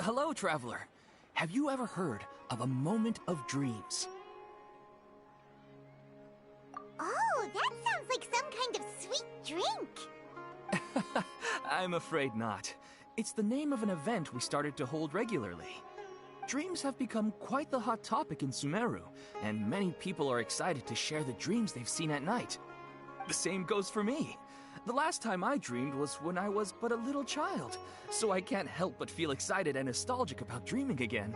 Hello, traveler. Have you ever heard of a moment of dreams? Oh, that sounds like some kind of sweet drink. I'm afraid not. It's the name of an event we started to hold regularly. Dreams have become quite the hot topic in Sumeru, and many people are excited to share the dreams they've seen at night. The same goes for me. The last time I dreamed was when I was but a little child, so I can't help but feel excited and nostalgic about dreaming again.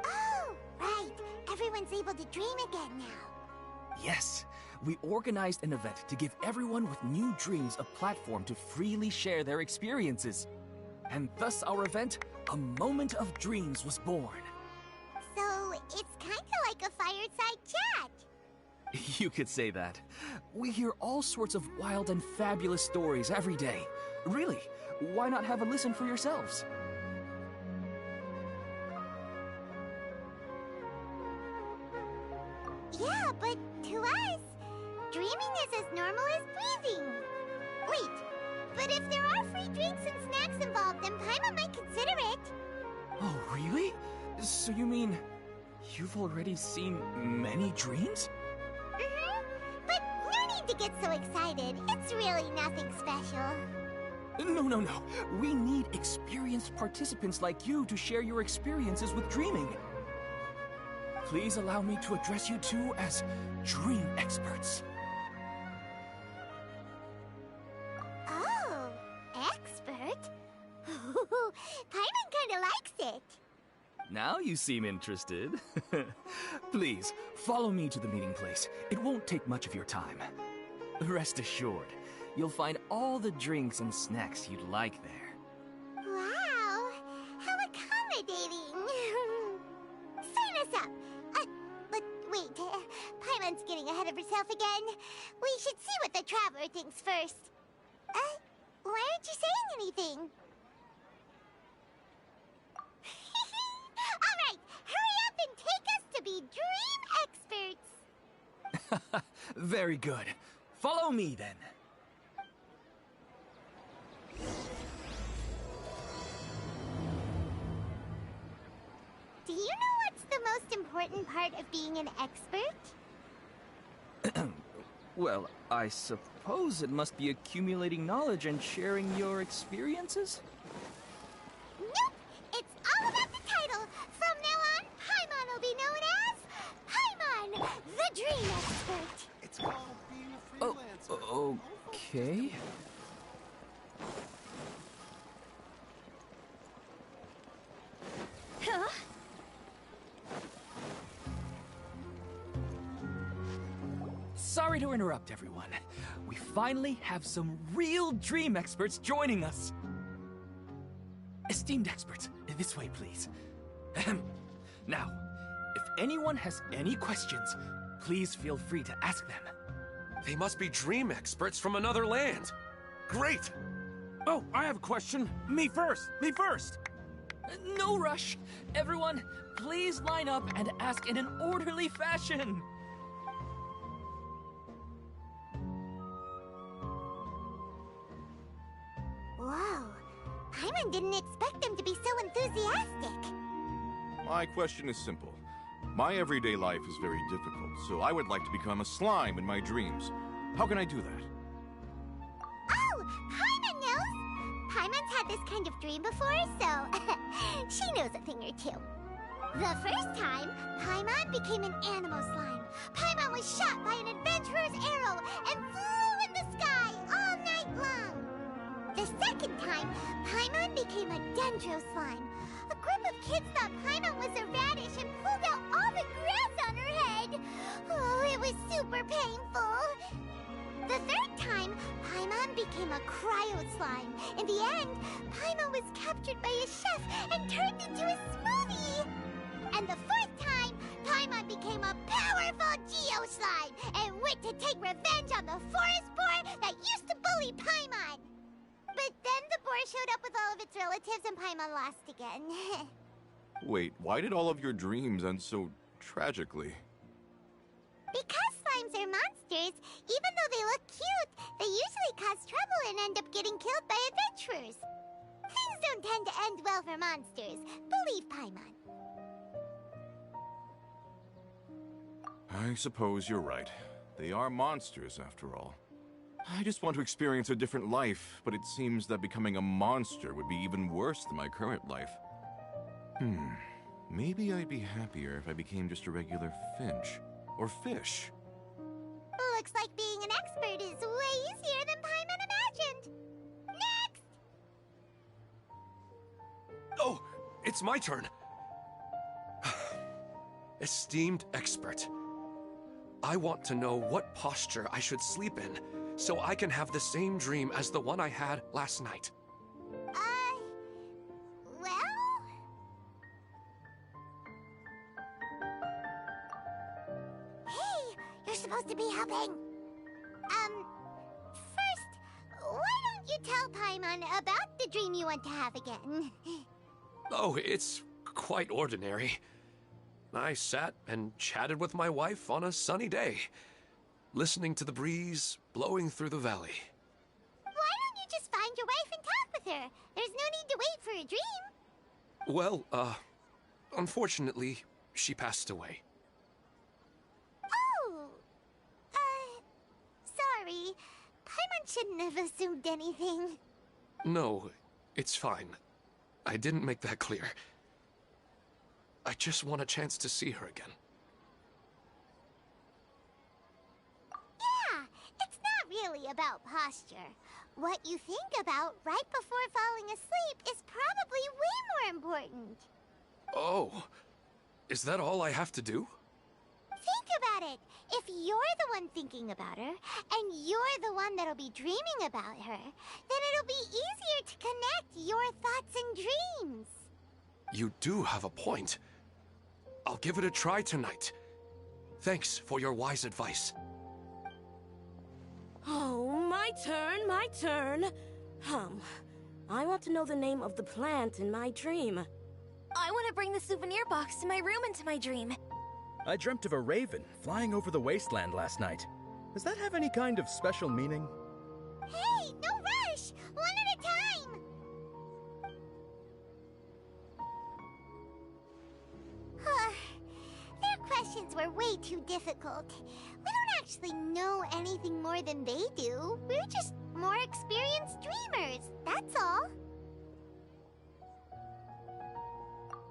Oh, right. Everyone's able to dream again now. Yes, we organized an event to give everyone with new dreams a platform to freely share their experiences. And thus our event, A Moment of Dreams, was born. So, it's kinda like a fireside chat. You could say that. We hear all sorts of wild and fabulous stories every day. Really, why not have a listen for yourselves? Yeah, but to us, dreaming is as normal as breathing. Wait, but if there are free drinks and snacks involved, then Paimon might consider it. Oh, really? So you mean you've already seen many dreams? But no need to get so excited. It's really nothing special. No. We need experienced participants like you to share your experiences with dreaming. Please allow me to address you two as dream experts. Oh, expert? Paimon kinda likes it. Now you seem interested. Please, follow me to the meeting place. It won't take much of your time. Rest assured, you'll find all the drinks and snacks you'd like there. Wow, how accommodating. Sign us up. But wait, Paimon's getting ahead of herself again. We should see what the traveler thinks first. Why aren't you saying anything? All right, hurry up and take us to be dream experts. Very good. Follow me then. Do you know what's the most important part of being an expert? Well, I suppose it must be accumulating knowledge and sharing your experiences? Nope! It's all about the title! From now on, Paimon will be known as Paimon, the Dream Expert! It's called being a freelancer. Oh, okay. Huh? Sorry to interrupt, everyone. We finally have some real dream experts joining us. Esteemed experts, this way, please. Now, if anyone has any questions, please feel free to ask them. They must be dream experts from another land. Great! Oh, I have a question. Me first! Me first! No rush. Everyone, please line up and ask in an orderly fashion. Whoa, Paimon didn't expect them to be so enthusiastic. My question is simple. My everyday life is very difficult, so I would like to become a slime in my dreams. How can I do that? Oh, Paimon knows! Paimon's had this kind of dream before, so she knows a thing or two. The first time, Paimon became an animal slime. Paimon was shot by an adventurer's arrow and flew in the sky all night long. The second time, Paimon became a dendro slime. A group of kids thought Paimon was a radish and pulled out all the grass on her head. Oh, it was super painful. The third time, Paimon became a cryo slime. In the end, Paimon was captured by a chef and turned into a smoothie. And the fourth time, Paimon became a powerful geo slime and went to take revenge on the forest boar that used to bully Paimon. But then the boar showed up with all of its relatives and Paimon lost again. Wait, why did all of your dreams end so tragically. Because slimes are monsters, even though they look cute, they usually cause trouble and end up getting killed by adventurers. Things don't tend to end well for monsters. Believe Paimon. I suppose you're right. They are monsters, after all. I just want to experience a different life, but it seems that becoming a monster would be even worse than my current life. Maybe I'd be happier if I became just a regular finch. Or fish. Looks like being an expert is way easier than Paimon imagined. Next! Oh, it's my turn. Esteemed expert, I want to know what posture I should sleep in so I can have the same dream as the one I had last night. Well... Hey, you're supposed to be helping. First, why don't you tell Paimon about the dream you want to have again? Oh, it's quite ordinary. I sat and chatted with my wife on a sunny day, listening to the breeze blowing through the valley. Why don't you just find your wife and talk with her? There's no need to wait for a dream. Well, unfortunately, she passed away. Oh, sorry. Paimon shouldn't have assumed anything. No, it's fine. I didn't make that clear. I just want a chance to see her again. Yeah, it's not really about posture. What you think about right before falling asleep is probably way more important. Oh, is that all I have to do? Think about it. If you're the one thinking about her, and you're the one that'll be dreaming about her, then it'll be easier to connect your thoughts and dreams. You do have a point. I'll give it a try tonight. Thanks for your wise advice. Oh, my turn. I want to know the name of the plant in my dream. I want to bring the souvenir box to my room into my dream. I dreamt of a raven flying over the wasteland last night. Does that have any kind of special meaning? Hey, no rush! One at a time! Their questions were way too difficult. We don't actually know anything more than they do. We're just more experienced dreamers, that's all.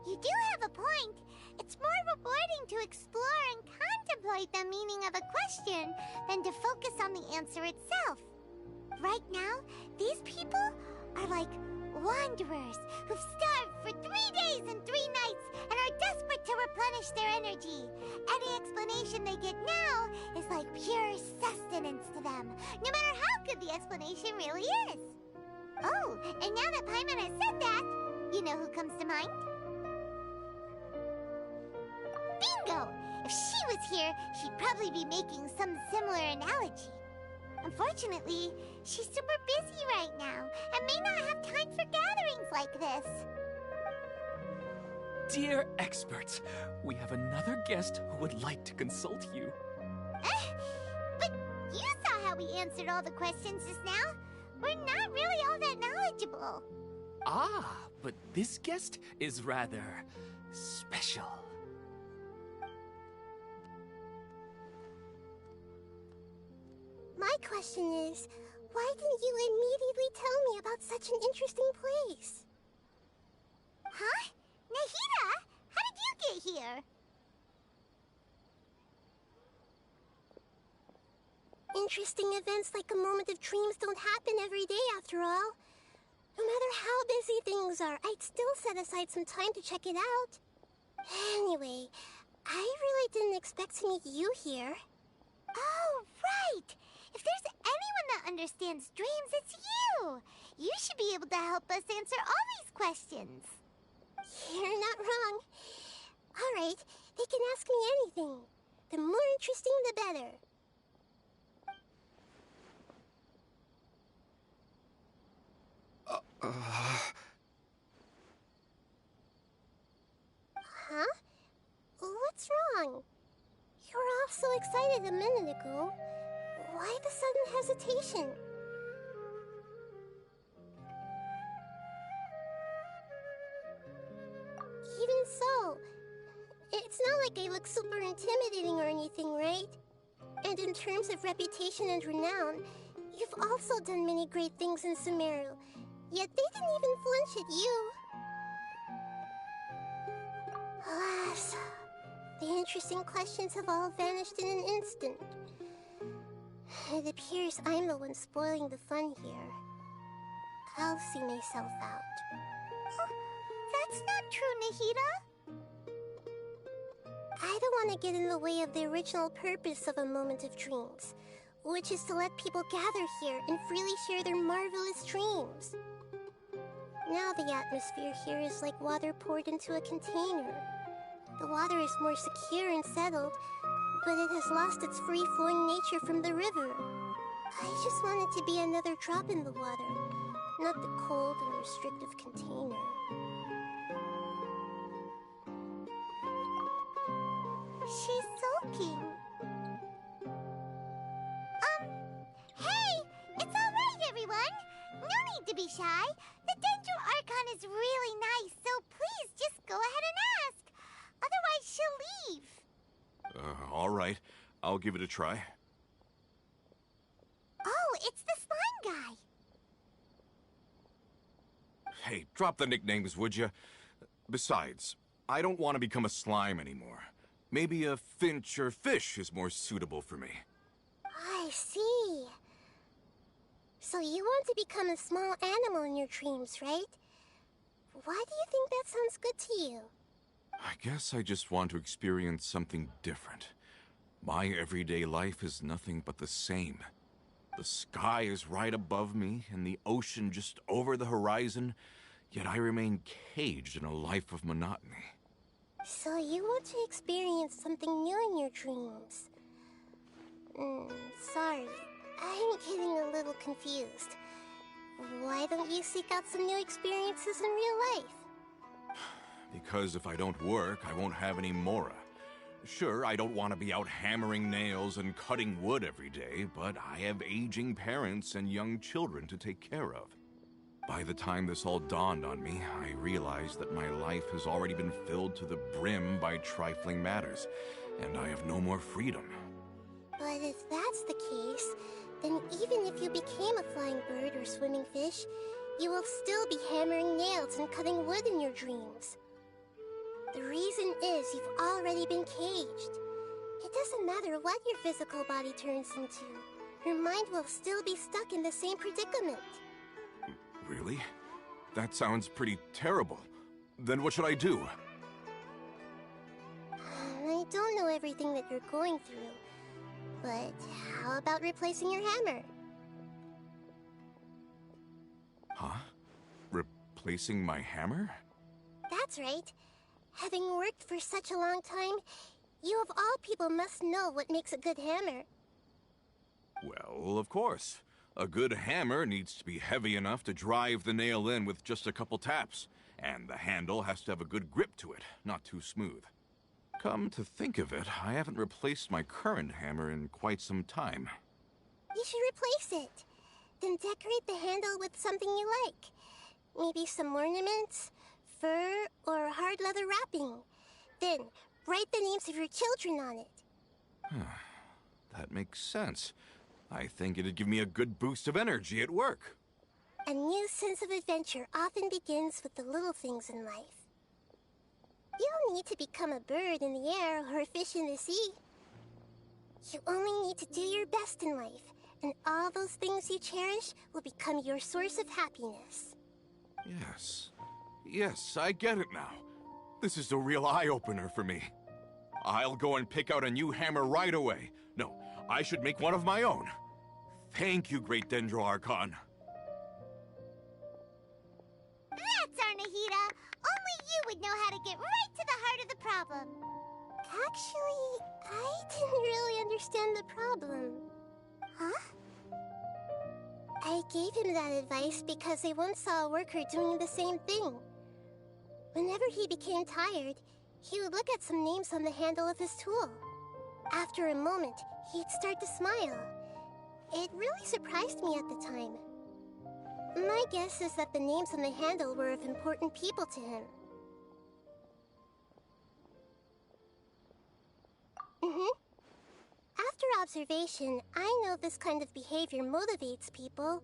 You do have a point. It's more rewarding to explore and contemplate the meaning of a question than to focus on the answer itself. Right now, these people are like wanderers who've starved for 3 days and 3 nights and are desperate to replenish their energy. Any explanation they get now is like pure sustenance to them, no matter how good the explanation really is. Oh, and now that Paimon has said that, you know who comes to mind? Bingo! If she was here, she'd probably be making some similar analogy. Unfortunately, she's super busy right now and may not have time for gatherings like this. Dear experts, we have another guest who would like to consult you. But you saw how we answered all the questions just now. We're not really all that knowledgeable. Ah, but this guest is rather special. My question is, why didn't you immediately tell me about such an interesting place? Huh? Nahida? How did you get here? Interesting events like a moment of dreams don't happen every day after all. No matter how busy things are, I'd still set aside some time to check it out. Anyway, I really didn't expect to meet you here. Oh, right! If there's anyone that understands dreams, it's you! You should be able to help us answer all these questions. You're not wrong. All right, they can ask me anything. The more interesting, the better. Huh? What's wrong? You were all so excited a minute ago. Why the sudden hesitation? Even so, it's not like I look super intimidating or anything, right? And in terms of reputation and renown, you've also done many great things in Sumeru, yet they didn't even flinch at you. Alas, the interesting questions have all vanished in an instant. It appears I'm the one spoiling the fun here. I'll see myself out. That's not true, Nahida. I don't want to get in the way of the original purpose of a Moment of Dreams, which is to let people gather here and freely share their marvelous dreams. Now the atmosphere here is like water poured into a container. The water is more secure and settled, but it has lost its free-flowing nature from the river. I just want it to be another drop in the water, not the cold and restrictive container. She's sulking. Hey! It's all right, everyone! No need to be shy. The Dendro Archon is really nice, so please just go ahead and ask. Otherwise, she'll leave. All right. I'll give it a try. Oh, it's the slime guy. Hey, drop the nicknames, would you? Besides, I don't want to become a slime anymore. Maybe a finch or fish is more suitable for me. I see. So you want to become a small animal in your dreams, right? Why do you think that sounds good to you? I guess I just want to experience something different. My everyday life is nothing but the same. The sky is right above me and the ocean just over the horizon, yet I remain caged in a life of monotony. So you want to experience something new in your dreams? Sorry, I'm getting a little confused. Why don't you seek out some new experiences in real life? Because if I don't work, I won't have any mora. Sure, I don't want to be out hammering nails and cutting wood every day, but I have aging parents and young children to take care of. By the time this all dawned on me, I realized that my life has already been filled to the brim by trifling matters, and I have no more freedom. But if that's the case, then even if you became a flying bird or swimming fish, you will still be hammering nails and cutting wood in your dreams. The reason is you've already been caged. It doesn't matter what your physical body turns into. Your mind will still be stuck in the same predicament. Really? That sounds pretty terrible. Then what should I do? I don't know everything that you're going through, but how about replacing your hammer? Huh? Replacing my hammer? That's right. Having worked for such a long time, you of all people must know what makes a good hammer. Well, of course. A good hammer needs to be heavy enough to drive the nail in with just a couple taps, and the handle has to have a good grip to it, not too smooth. Come to think of it, I haven't replaced my current hammer in quite some time. You should replace it. Then decorate the handle with something you like. Maybe some ornaments, fur, or hard leather wrapping. Then, write the names of your children on it. That makes sense. I think it'd give me a good boost of energy at work. A new sense of adventure often begins with the little things in life. You don't need to become a bird in the air or a fish in the sea. You only need to do your best in life, and all those things you cherish will become your source of happiness. Yes. Yes, I get it now. This is a real eye-opener for me. I'll go and pick out a new hammer right away. No, I should make one of my own. Thank you, Great Dendro Archon. That's our Nahida! Only you would know how to get right to the heart of the problem. Actually, I didn't really understand the problem. Huh? I gave him that advice because I once saw a worker doing the same thing. Whenever he became tired, He would look at some names on the handle of his tool. After a moment, he'd start to smile. It really surprised me at the time. My guess is that the names on the handle were of important people to him. After observation, I know this kind of behavior motivates people.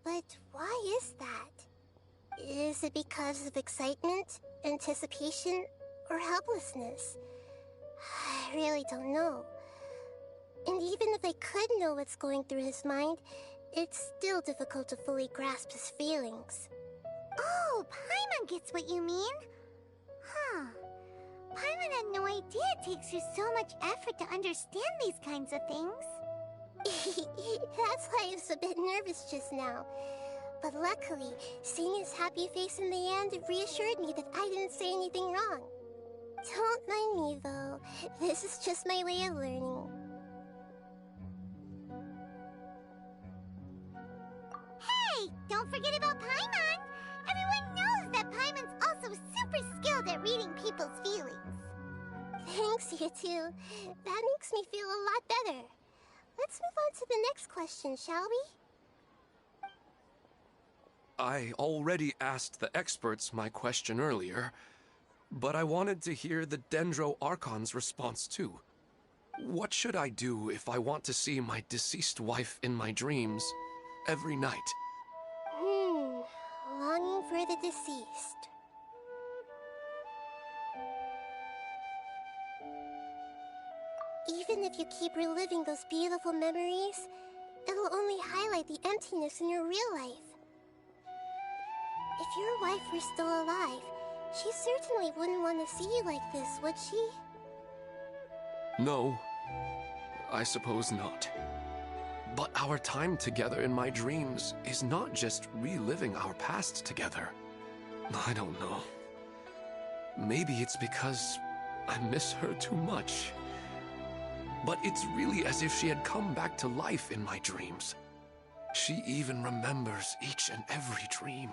But why is that? Is it because of excitement, anticipation, or helplessness? I really don't know. And even if I could know what's going through his mind, it's still difficult to fully grasp his feelings. Oh, Paimon gets what you mean. Huh. Paimon had no idea it takes you so much effort to understand these kinds of things. That's why I was a bit nervous just now. But luckily, seeing his happy face in the end reassured me that I didn't say anything wrong. Don't mind me, though. This is just my way of learning. Hey, don't forget about Paimon! Everyone knows that Paimon's also super skilled at reading people's feelings. Thanks, you two. That makes me feel a lot better. Let's move on to the next question, shall we? I already asked the experts my question earlier, but I wanted to hear the Dendro Archon's response too. What should I do if I want to see my deceased wife in my dreams every night? Longing for the deceased. Even if you keep reliving those beautiful memories, it'll only highlight the emptiness in your real life. If your wife were still alive, she certainly wouldn't want to see you like this, would she? No, I suppose not. But our time together in my dreams is not just reliving our past together. I don't know. Maybe it's because I miss her too much. But it's really as if she had come back to life in my dreams. She even remembers each and every dream.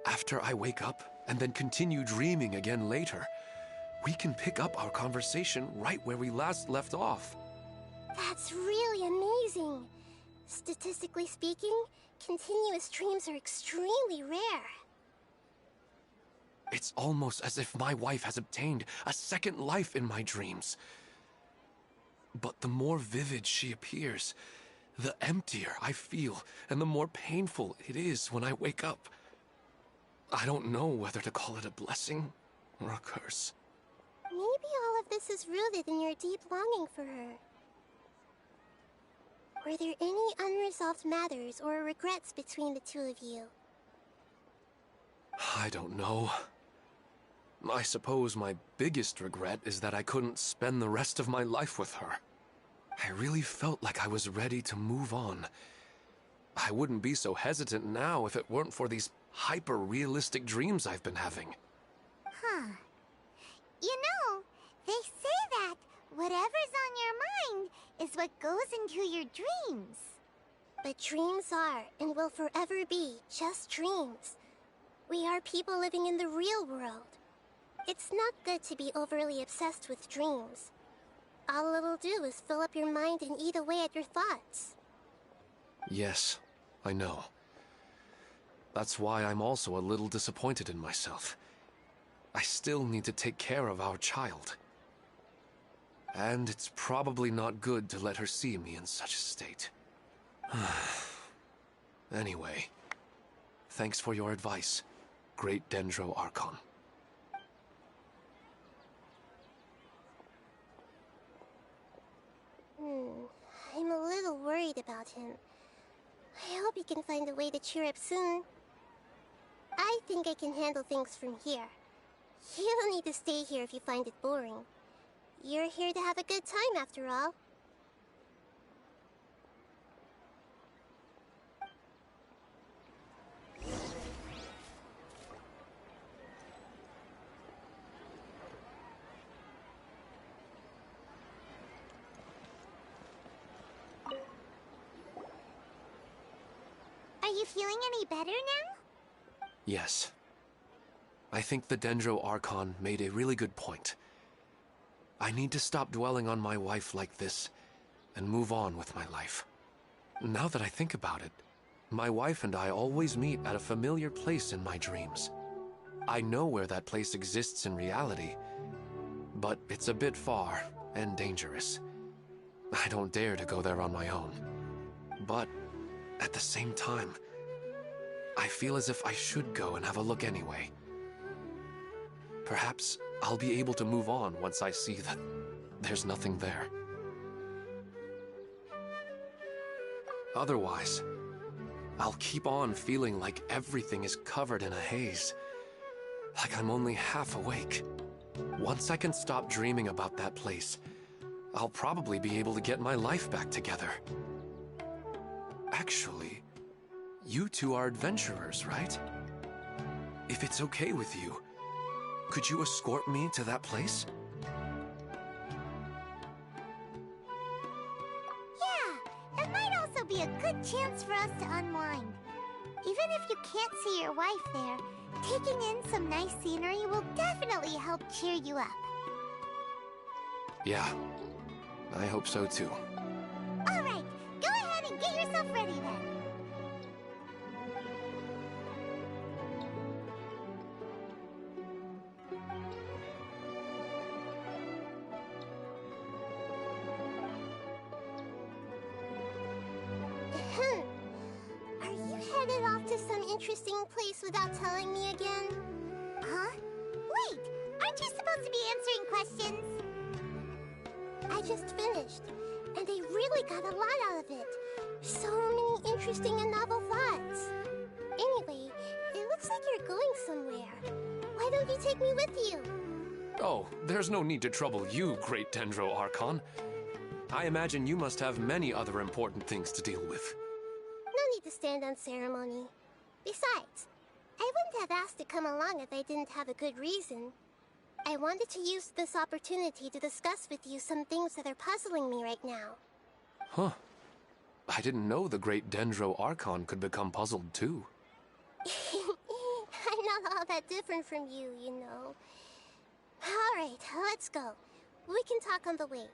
After I wake up and then continue dreaming again later, we can pick up our conversation right where we last left off. That's really amazing. Statistically speaking, continuous dreams are extremely rare. It's almost as if my wife has obtained a second life in my dreams. But the more vivid she appears, the emptier I feel, and the more painful it is when I wake up. I don't know whether to call it a blessing or a curse. Maybe all of this is rooted in your deep longing for her. Were there any unresolved matters or regrets between the two of you? I don't know. I suppose my biggest regret is that I couldn't spend the rest of my life with her. I really felt like I was ready to move on. I wouldn't be so hesitant now if it weren't for these hyper-realistic dreams I've been having. Huh. You know, they say that whatever's on your mind is what goes into your dreams. But dreams are, and will forever be, just dreams. We are people living in the real world. It's not good to be overly obsessed with dreams. All it'll do is fill up your mind and eat away at your thoughts. Yes, I know. That's why I'm also a little disappointed in myself. I still need to take care of our child. And it's probably not good to let her see me in such a state. Anyway, thanks for your advice, Great Dendro Archon. I'm a little worried about him. I hope he can find a way to cheer up soon. I think I can handle things from here. You don't need to stay here if you find it boring. You're here to have a good time, after all. Are you feeling any better now? Yes. I think the Dendro Archon made a really good point. I need to stop dwelling on my wife like this and move on with my life. Now that I think about it, my wife and I always meet at a familiar place in my dreams. I know where that place exists in reality, but it's a bit far and dangerous. I don't dare to go there on my own. But at the same time, I feel as if I should go and have a look anyway. Perhaps I'll be able to move on once I see that there's nothing there. Otherwise, I'll keep on feeling like everything is covered in a haze. Like I'm only half awake. Once I can stop dreaming about that place, I'll probably be able to get my life back together. Actually, you two are adventurers, right? If it's okay with you, could you escort me to that place? Yeah, it might also be a good chance for us to unwind. Even if you can't see your wife there, taking in some nice scenery will definitely help cheer you up. Yeah, I hope so too. Alright, go ahead and get yourself ready then. Are you headed off to some interesting place without telling me again? Huh? Wait, aren't you supposed to be answering questions? I just finished, and they really got a lot out of it. So many interesting and novel thoughts. Anyway, it looks like you're going somewhere. Why don't you take me with you? Oh, there's no need to trouble you, Great Dendro Archon. I imagine you must have many other important things to deal with. No need to stand on ceremony. Besides, I wouldn't have asked to come along if I didn't have a good reason. I wanted to use this opportunity to discuss with you some things that are puzzling me right now. Huh. I didn't know the Great Dendro Archon could become puzzled too. I'm not all that different from you, you know. Alright, let's go. We can talk on the way.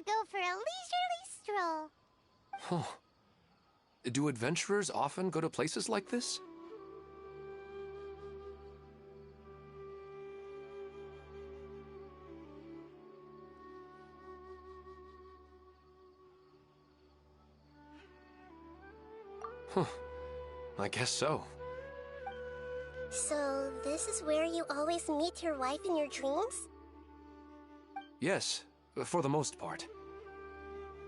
Go for a leisurely stroll. Huh. Do adventurers often go to places like this? Huh. I guess so. So, this is where you always meet your wife in your dreams? Yes, for the most part.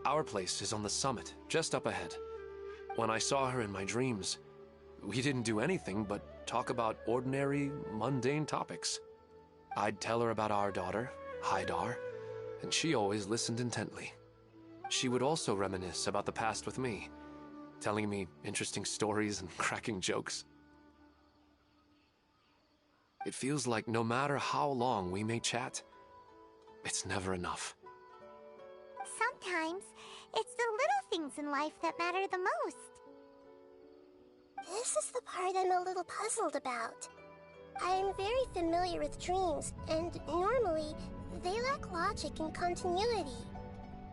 Our place is on the summit, just up ahead. When I saw her in my dreams, we didn't do anything but talk about ordinary, mundane topics. I'd tell her about our daughter, Haidar, and she always listened intently. She would also reminisce about the past with me, telling me interesting stories and cracking jokes. It feels like no matter how long we may chat, it's never enough. Sometimes, it's the little things in life that matter the most. This is the part I'm a little puzzled about. I'm very familiar with dreams, and normally, they lack logic and continuity.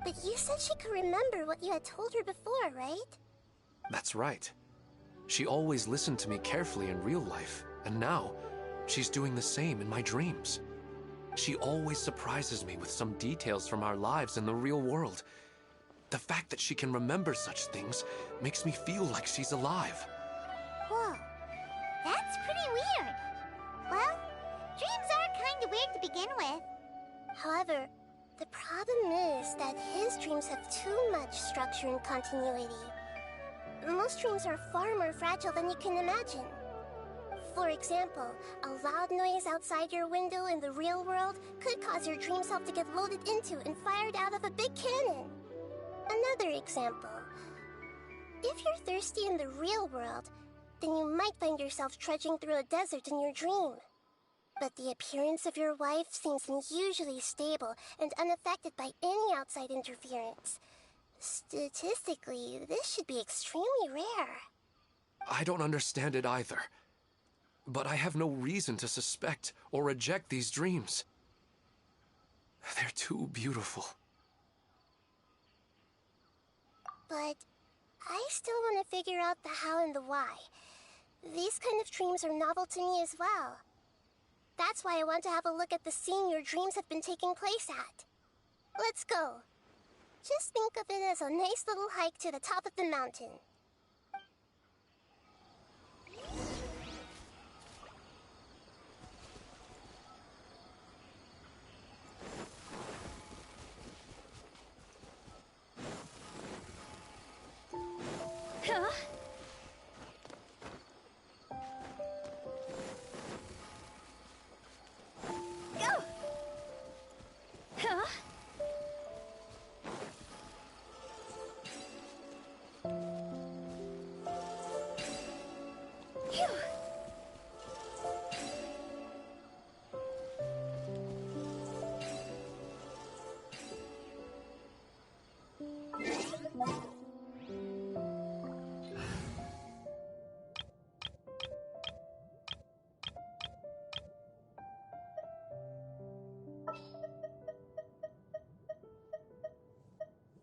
But you said she could remember what you had told her before, right? That's right. She always listened to me carefully in real life, and now, she's doing the same in my dreams. She always surprises me with some details from our lives in the real world. The fact that she can remember such things makes me feel like she's alive. Whoa, that's pretty weird. Well, dreams are kind of weird to begin with. However, the problem is that his dreams have too much structure and continuity. Most dreams are far more fragile than you can imagine. For example, a loud noise outside your window in the real world could cause your dream self to get loaded into and fired out of a big cannon. Another example. If you're thirsty in the real world, then you might find yourself trudging through a desert in your dream. But the appearance of your wife seems unusually stable and unaffected by any outside interference. Statistically, this should be extremely rare. I don't understand it either. But I have no reason to suspect or reject these dreams. They're too beautiful. But I still want to figure out the how and the why. These kind of dreams are novel to me as well. That's why I want to have a look at the scene your dreams have been taking place at. Let's go. Just think of it as a nice little hike to the top of the mountain. Huh? Go! Huh? Phew.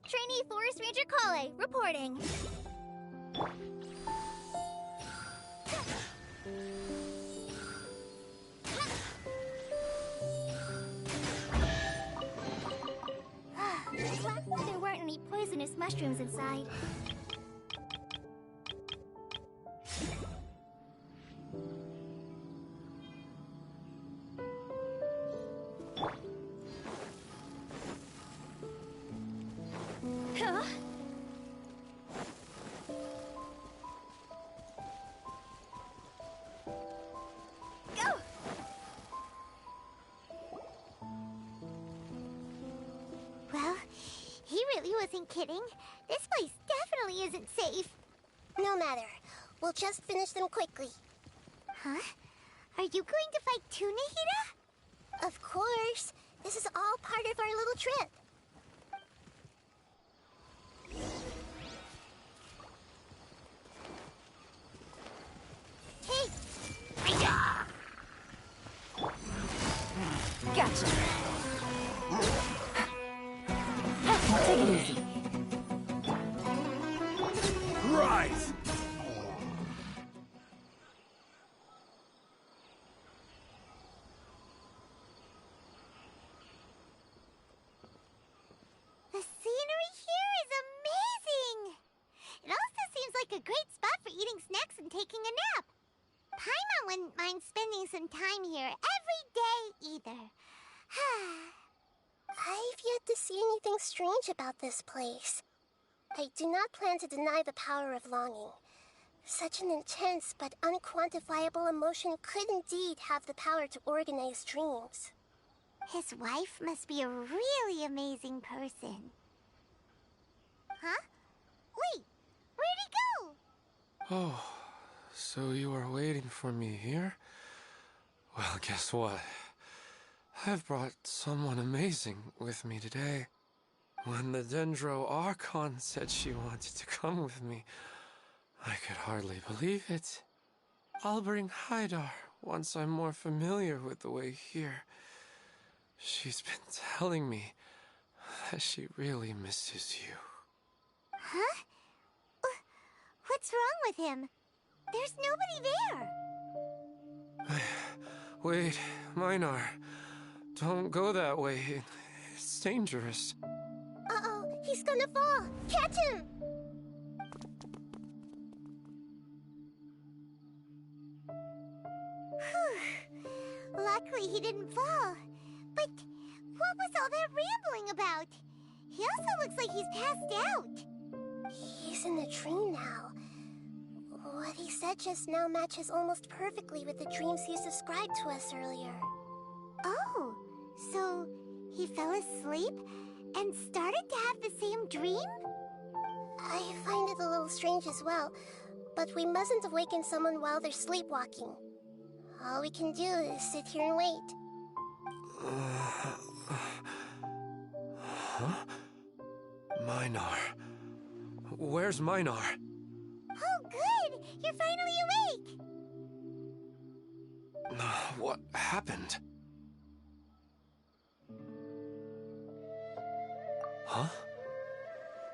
Trainee Forest Ranger Kale, reporting. Glad there weren't any poisonous mushrooms inside. Huh? Go! Well, he really wasn't kidding. This place definitely isn't safe. No matter. We'll just finish them quickly. Huh? Are you going to fight too, Nahida? Of course. This is all part of our little trip. Hey! Gotcha. Take it easy. Rise! The scenery here is amazing! It also seems like a great spot for eating snacks and taking a nap. Paimon wouldn't mind spending some time here every day either. I've yet to see anything strange about this place. I do not plan to deny the power of longing. Such an intense but unquantifiable emotion could indeed have the power to organize dreams. His wife must be a really amazing person. Huh? Wait, where'd he go? Oh, so you are waiting for me here? Well, guess what? I've brought someone amazing with me today. When the Dendro Archon said she wanted to come with me, I could hardly believe it. I'll bring Haidar once I'm more familiar with the way here. She's been telling me that she really misses you. Huh? What's wrong with him? There's nobody there. Wait, Minar. Don't go that way. It's dangerous. Uh-oh, he's gonna fall! Catch him! Luckily he didn't fall. But what was all that rambling about? He also looks like he's passed out. He's in a dream now. What he said just now matches almost perfectly with the dreams he's described to us earlier. Oh, so he fell asleep and started to have the same dream? I find it a little strange as well, but we mustn't awaken someone while they're sleepwalking. All we can do is sit here and wait. Huh? Minar. Where's Minar? Oh, good! You're finally awake! What happened? Huh?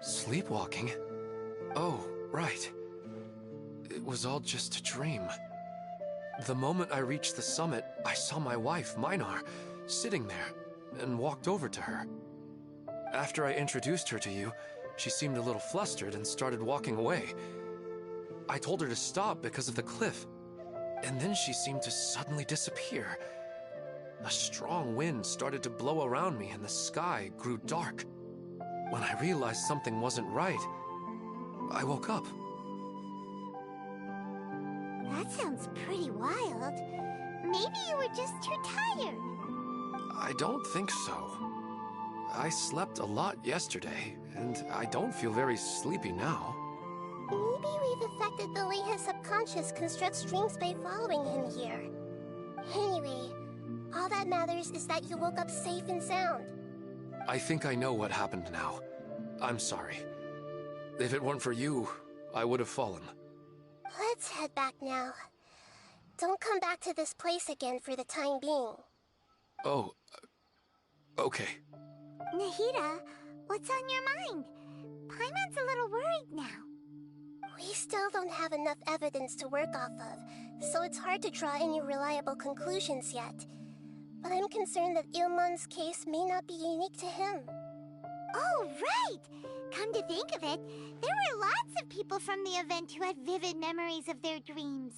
Sleepwalking? Oh, right. It was all just a dream. The moment I reached the summit, I saw my wife, Minar, sitting there, and walked over to her. After I introduced her to you, she seemed a little flustered and started walking away. I told her to stop because of the cliff, and then she seemed to suddenly disappear. A strong wind started to blow around me and the sky grew dark. When I realized something wasn't right, I woke up. That sounds pretty wild. Maybe you were just too tired. I don't think so. I slept a lot yesterday, and I don't feel very sleepy now. Maybe we've affected the way his subconscious constructs dreams by following him here. Anyway, all that matters is that you woke up safe and sound. I think I know what happened now. I'm sorry. If it weren't for you, I would have fallen. Let's head back now. Don't come back to this place again for the time being. Oh, okay. Nahida, what's on your mind? Paimon's a little worried now. We still don't have enough evidence to work off of, so it's hard to draw any reliable conclusions yet. But I'm concerned that Ilmon's case may not be unique to him. Oh, right! Come to think of it, there were lots of people from the event who had vivid memories of their dreams.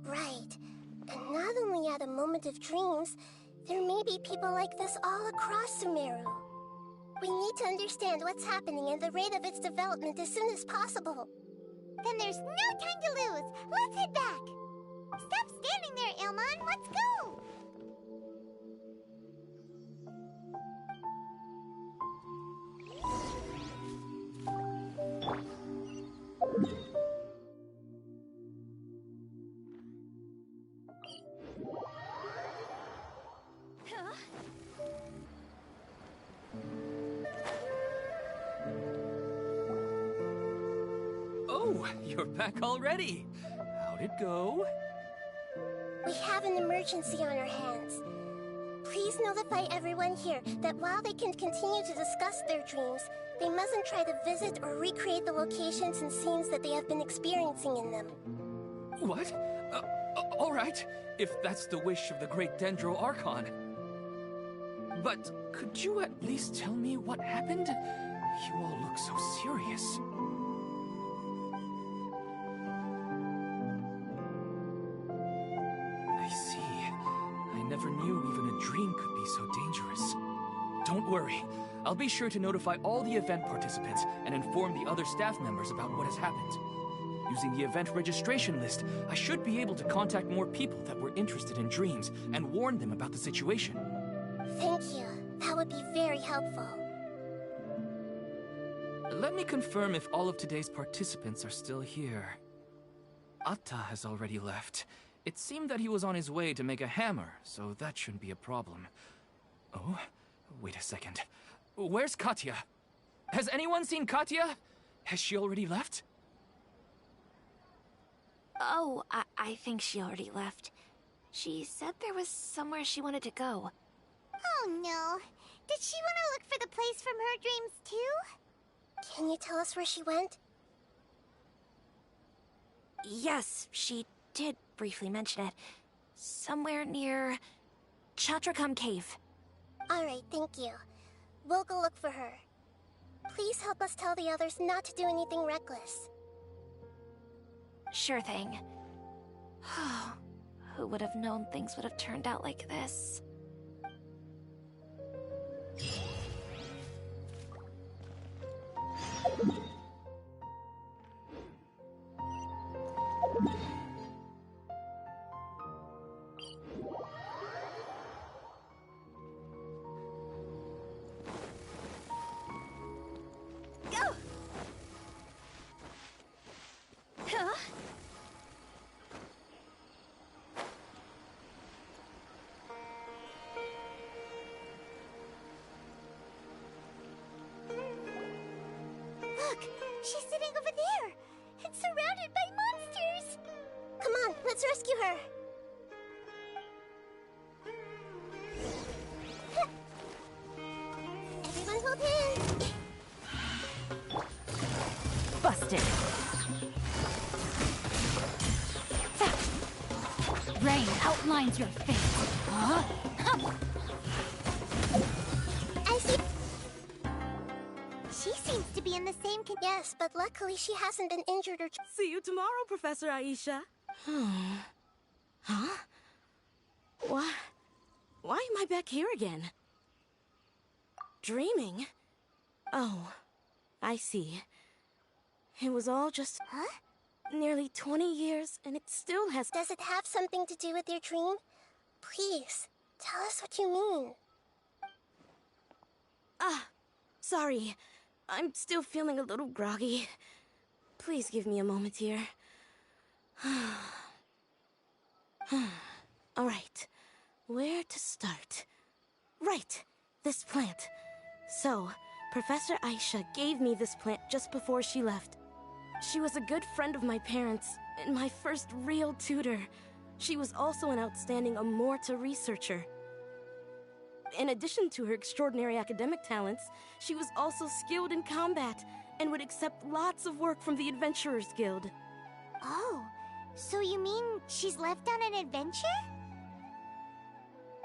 Right. And not only at a moment of dreams, there may be people like this all across Sumeru. We need to understand what's happening and the rate of its development as soon as possible. Then there's no time to lose. Let's head back. Stop standing there, Ilmon. Let's go. Oh, you're back already. How'd it go? We have an emergency on our hands. Please notify everyone here that while they can continue to discuss their dreams, they mustn't try to visit or recreate the locations and scenes that they have been experiencing in them. What? All right, if that's the wish of the great Dendro Archon. But could you at least tell me what happened? You all look so serious. I see. I never knew even a dream could be so dangerous. Don't worry. I'll be sure to notify all the event participants and inform the other staff members about what has happened. Using the event registration list, I should be able to contact more people that were interested in dreams and warn them about the situation. Thank you. That would be very helpful. Let me confirm if all of today's participants are still here. Atta has already left. It seemed that he was on his way to make a hammer, so that shouldn't be a problem. Oh, wait a second. Where's Katya? Has anyone seen Katya? Has she already left? Oh, I think she already left. She said there was somewhere she wanted to go. Oh no. Did she want to look for the place from her dreams too? Can you tell us where she went? Yes, she did briefly mention it. Somewhere near Chatrakam Cave. Alright, thank you. We'll go look for her. Please help us tell the others not to do anything reckless. Sure thing. Who would have known things would have turned out like this? Go! Huh? Look! She's sitting over there! It's surrounded by monsters! Come on, let's rescue her! Everyone hold hands! Busted. Rain outlines your face. Huh? I see. She seems to be in the same Yes, but luckily she hasn't been injured or... See you tomorrow, Professor Aisha. Huh? Why am I back here again? Dreaming? Oh, I see. It was all just... Huh? Nearly 20 years, and it still has... Does it have something to do with your dream? Please, tell us what you mean. Ah, sorry. I'm still feeling a little groggy. Please give me a moment here. Alright, where to start? Right, this plant. So, Professor Aisha gave me this plant just before she left. She was a good friend of my parents, and my first real tutor. She was also an outstanding Amorta researcher. In addition to her extraordinary academic talents, she was also skilled in combat, and would accept lots of work from the Adventurers Guild. Oh, so you mean she's left on an adventure?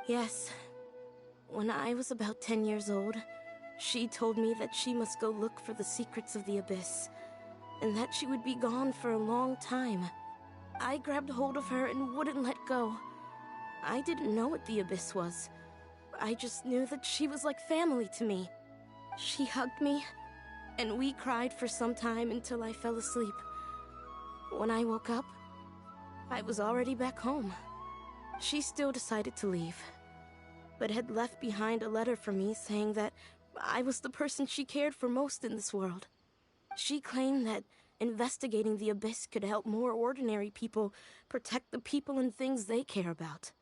Yes. When I was about 10 years old, she told me that she must go look for the secrets of the Abyss, and that she would be gone for a long time. I grabbed hold of her and wouldn't let go. I didn't know what the Abyss was. I just knew that she was like family to me. She hugged me, and we cried for some time until I fell asleep. When I woke up, I was already back home. She still decided to leave, but had left behind a letter for me saying that I was the person she cared for most in this world. She claimed that investigating the Abyss could help more ordinary people protect the people and things they care about.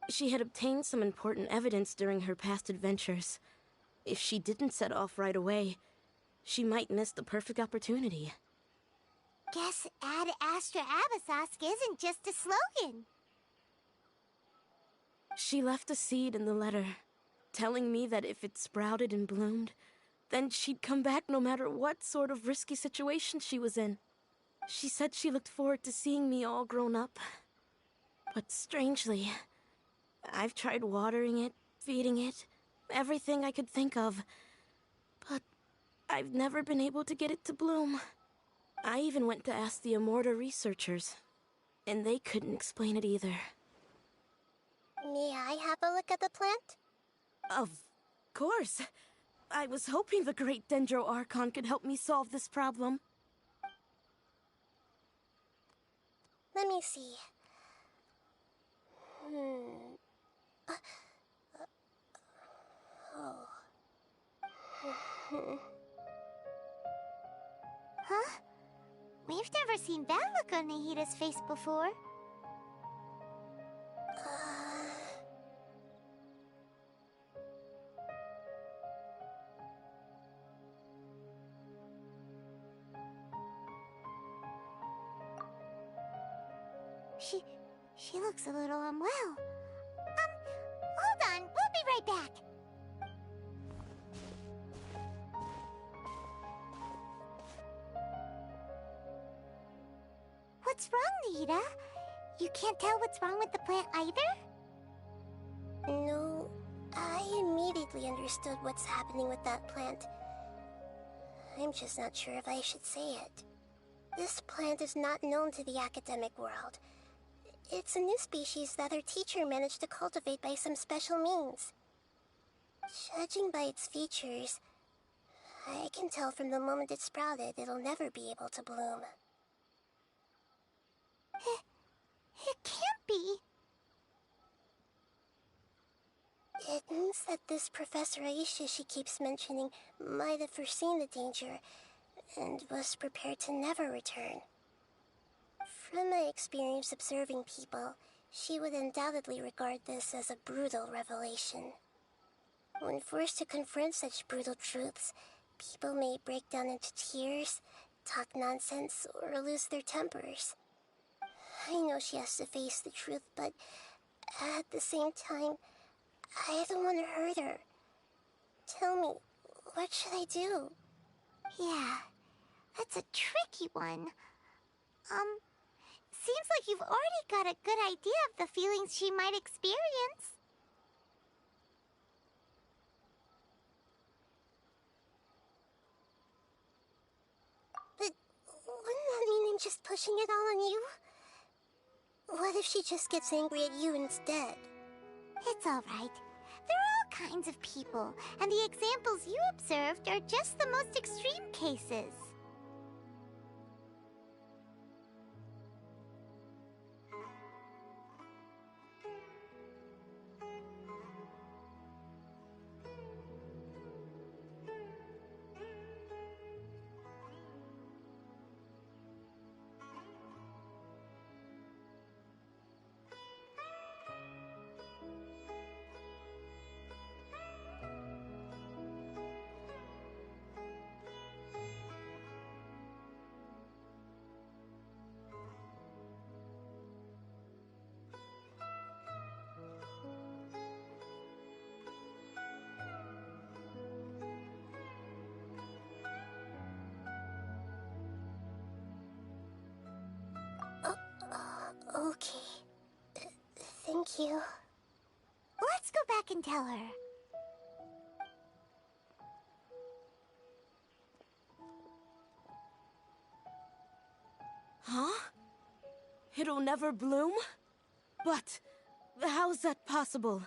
She had obtained some important evidence during her past adventures. If she didn't set off right away, she might miss the perfect opportunity. Guess Ad Astra Abyssosque isn't just a slogan. She left a seed in the letter, telling me that if it sprouted and bloomed, then she'd come back no matter what sort of risky situation she was in. She said she looked forward to seeing me all grown up. But strangely, I've tried watering it, feeding it, everything I could think of. But I've never been able to get it to bloom. I even went to ask the Amorta researchers, and they couldn't explain it either. May I have a look at the plant? Of course. I was hoping the great Dendro Archon could help me solve this problem. Let me see. Huh? We've never seen that look on Nahida's face before. She looks a little unwell. Hold on, we'll be right back. What's wrong, Nahida? You can't tell what's wrong with the plant either? No, I immediately understood what's happening with that plant. I'm just not sure if I should say it. This plant is not known to the academic world. It's a new species that our teacher managed to cultivate by some special means. Judging by its features, I can tell from the moment it sprouted it'll never be able to bloom. It can't be. It means that this Professor Aisha she keeps mentioning might have foreseen the danger and was prepared to never return. From my experience observing people, she would undoubtedly regard this as a brutal revelation. When forced to confront such brutal truths, people may break down into tears, talk nonsense, or lose their tempers. I know she has to face the truth, but at the same time, I don't want to hurt her. Tell me, what should I do? Yeah, that's a tricky one. Seems like you've already got a good idea of the feelings she might experience. But wouldn't that mean I'm just pushing it all on you? What if she just gets angry at you instead? It's alright. There are all kinds of people, and the examples you observed are just the most extreme cases. Okay. Thank you. Let's go back and tell her. Huh? It'll never bloom? But how's that possible?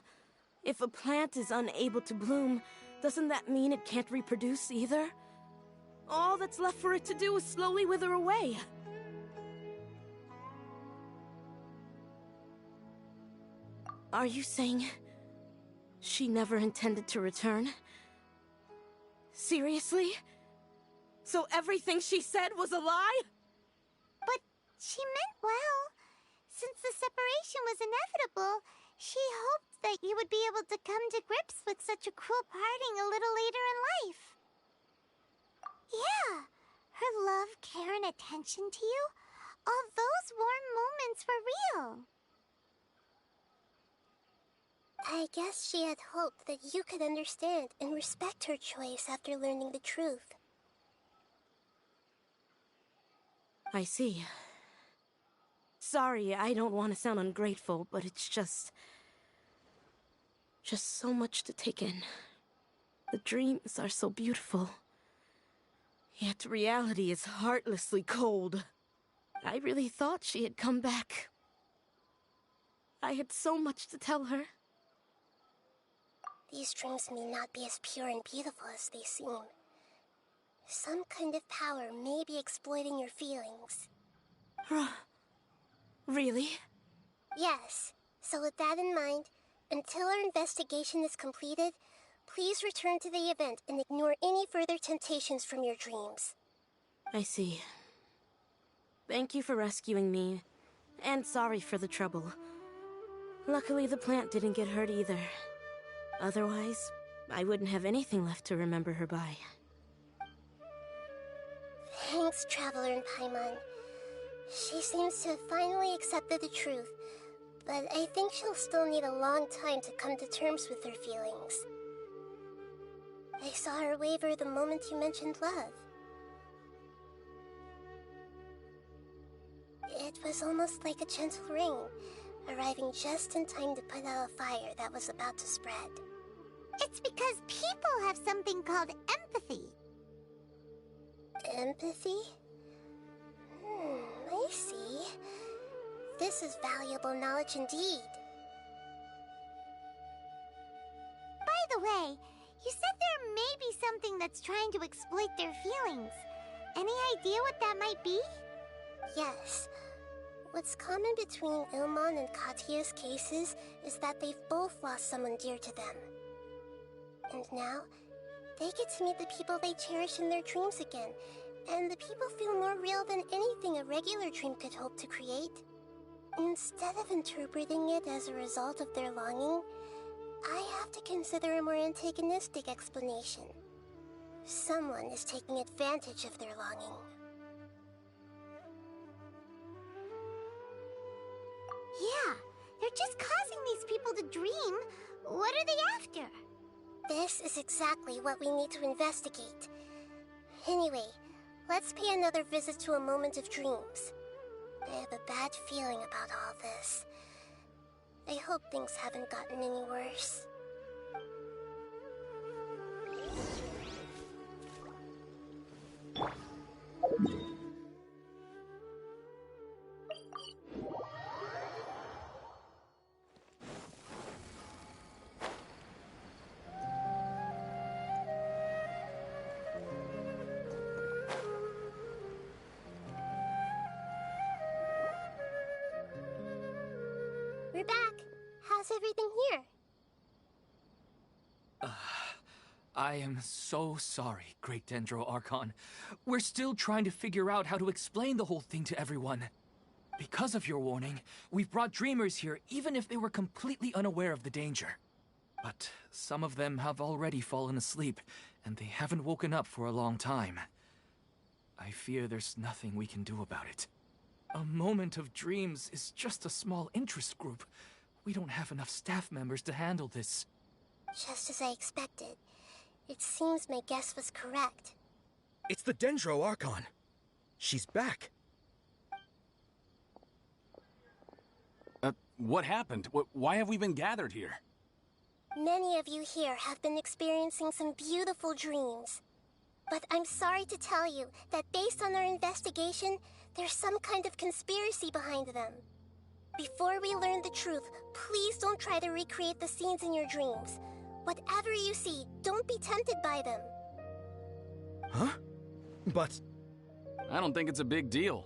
If a plant is unable to bloom, doesn't that mean it can't reproduce either? All that's left for it to do is slowly wither away. Are you saying she never intended to return? Seriously? So everything she said was a lie? But she meant well. Since the separation was inevitable, she hoped that you would be able to come to grips with such a cruel parting a little later in life. Yeah, her love, care, and attention to you, all those warm moments were real. I guess she had hoped that you could understand and respect her choice after learning the truth. I see. Sorry, I don't want to sound ungrateful, but it's just so much to take in. The dreams are so beautiful. Yet reality is heartlessly cold. I really thought she had come back. I had so much to tell her. These dreams may not be as pure and beautiful as they seem. Some kind of power may be exploiting your feelings. Really? Yes. So with that in mind, until our investigation is completed, please return to the event and ignore any further temptations from your dreams. I see. Thank you for rescuing me, and sorry for the trouble. Luckily, the plant didn't get hurt either. Otherwise, I wouldn't have anything left to remember her by. Thanks, Traveler and Paimon. She seems to have finally accepted the truth, but I think she'll still need a long time to come to terms with her feelings. I saw her waver the moment you mentioned love. It was almost like a gentle rain, arriving just in time to put out a fire that was about to spread. It's because people have something called empathy. Empathy? I see. This is valuable knowledge indeed. By the way, you said there may be something that's trying to exploit their feelings. Any idea what that might be? Yes. What's common between Ilmon and Katia's cases is that they've both lost someone dear to them. And now, they get to meet the people they cherish in their dreams again, and the people feel more real than anything a regular dream could hope to create. Instead of interpreting it as a result of their longing, I have to consider a more antagonistic explanation. Someone is taking advantage of their longing. Yeah, they're just causing these people to dream. What are they after? This is exactly what we need to investigate. Anyway, let's pay another visit to a moment of dreams. I have a bad feeling about all this. I hope things haven't gotten any worse. We're back. How's everything here? I am so sorry, Great Dendro Archon. We're still trying to figure out how to explain the whole thing to everyone. Because of your warning, we've brought dreamers here even if they were completely unaware of the danger. But some of them have already fallen asleep, and they haven't woken up for a long time. I fear there's nothing we can do about it. A moment of dreams is just a small interest group. We don't have enough staff members to handle this. Just as I expected. It seems my guess was correct. It's the Dendro Archon. She's back. What happened? Why have we been gathered here? Many of you here have been experiencing some beautiful dreams. But I'm sorry to tell you that based on our investigation, there's some kind of conspiracy behind them. Before we learn the truth, please don't try to recreate the scenes in your dreams. Whatever you see, don't be tempted by them. Huh? But... I don't think it's a big deal.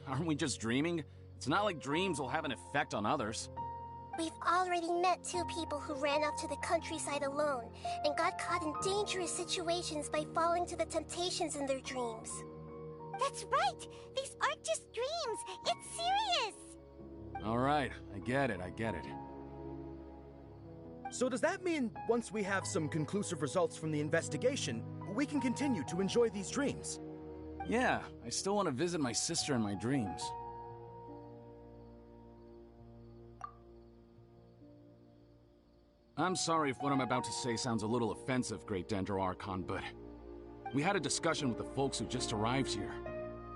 Aren't we just dreaming? It's not like dreams will have an effect on others. We've already met 2 people who ran off to the countryside alone and got caught in dangerous situations by falling to the temptations in their dreams. That's right! These aren't just dreams! It's serious! Alright, I get it. so does that mean once we have some conclusive results from the investigation, we can continue to enjoy these dreams? Yeah, I still want to visit my sister in my dreams. I'm sorry if what I'm about to say sounds a little offensive, Great Dendro Archon, but we had a discussion with the folks who just arrived here.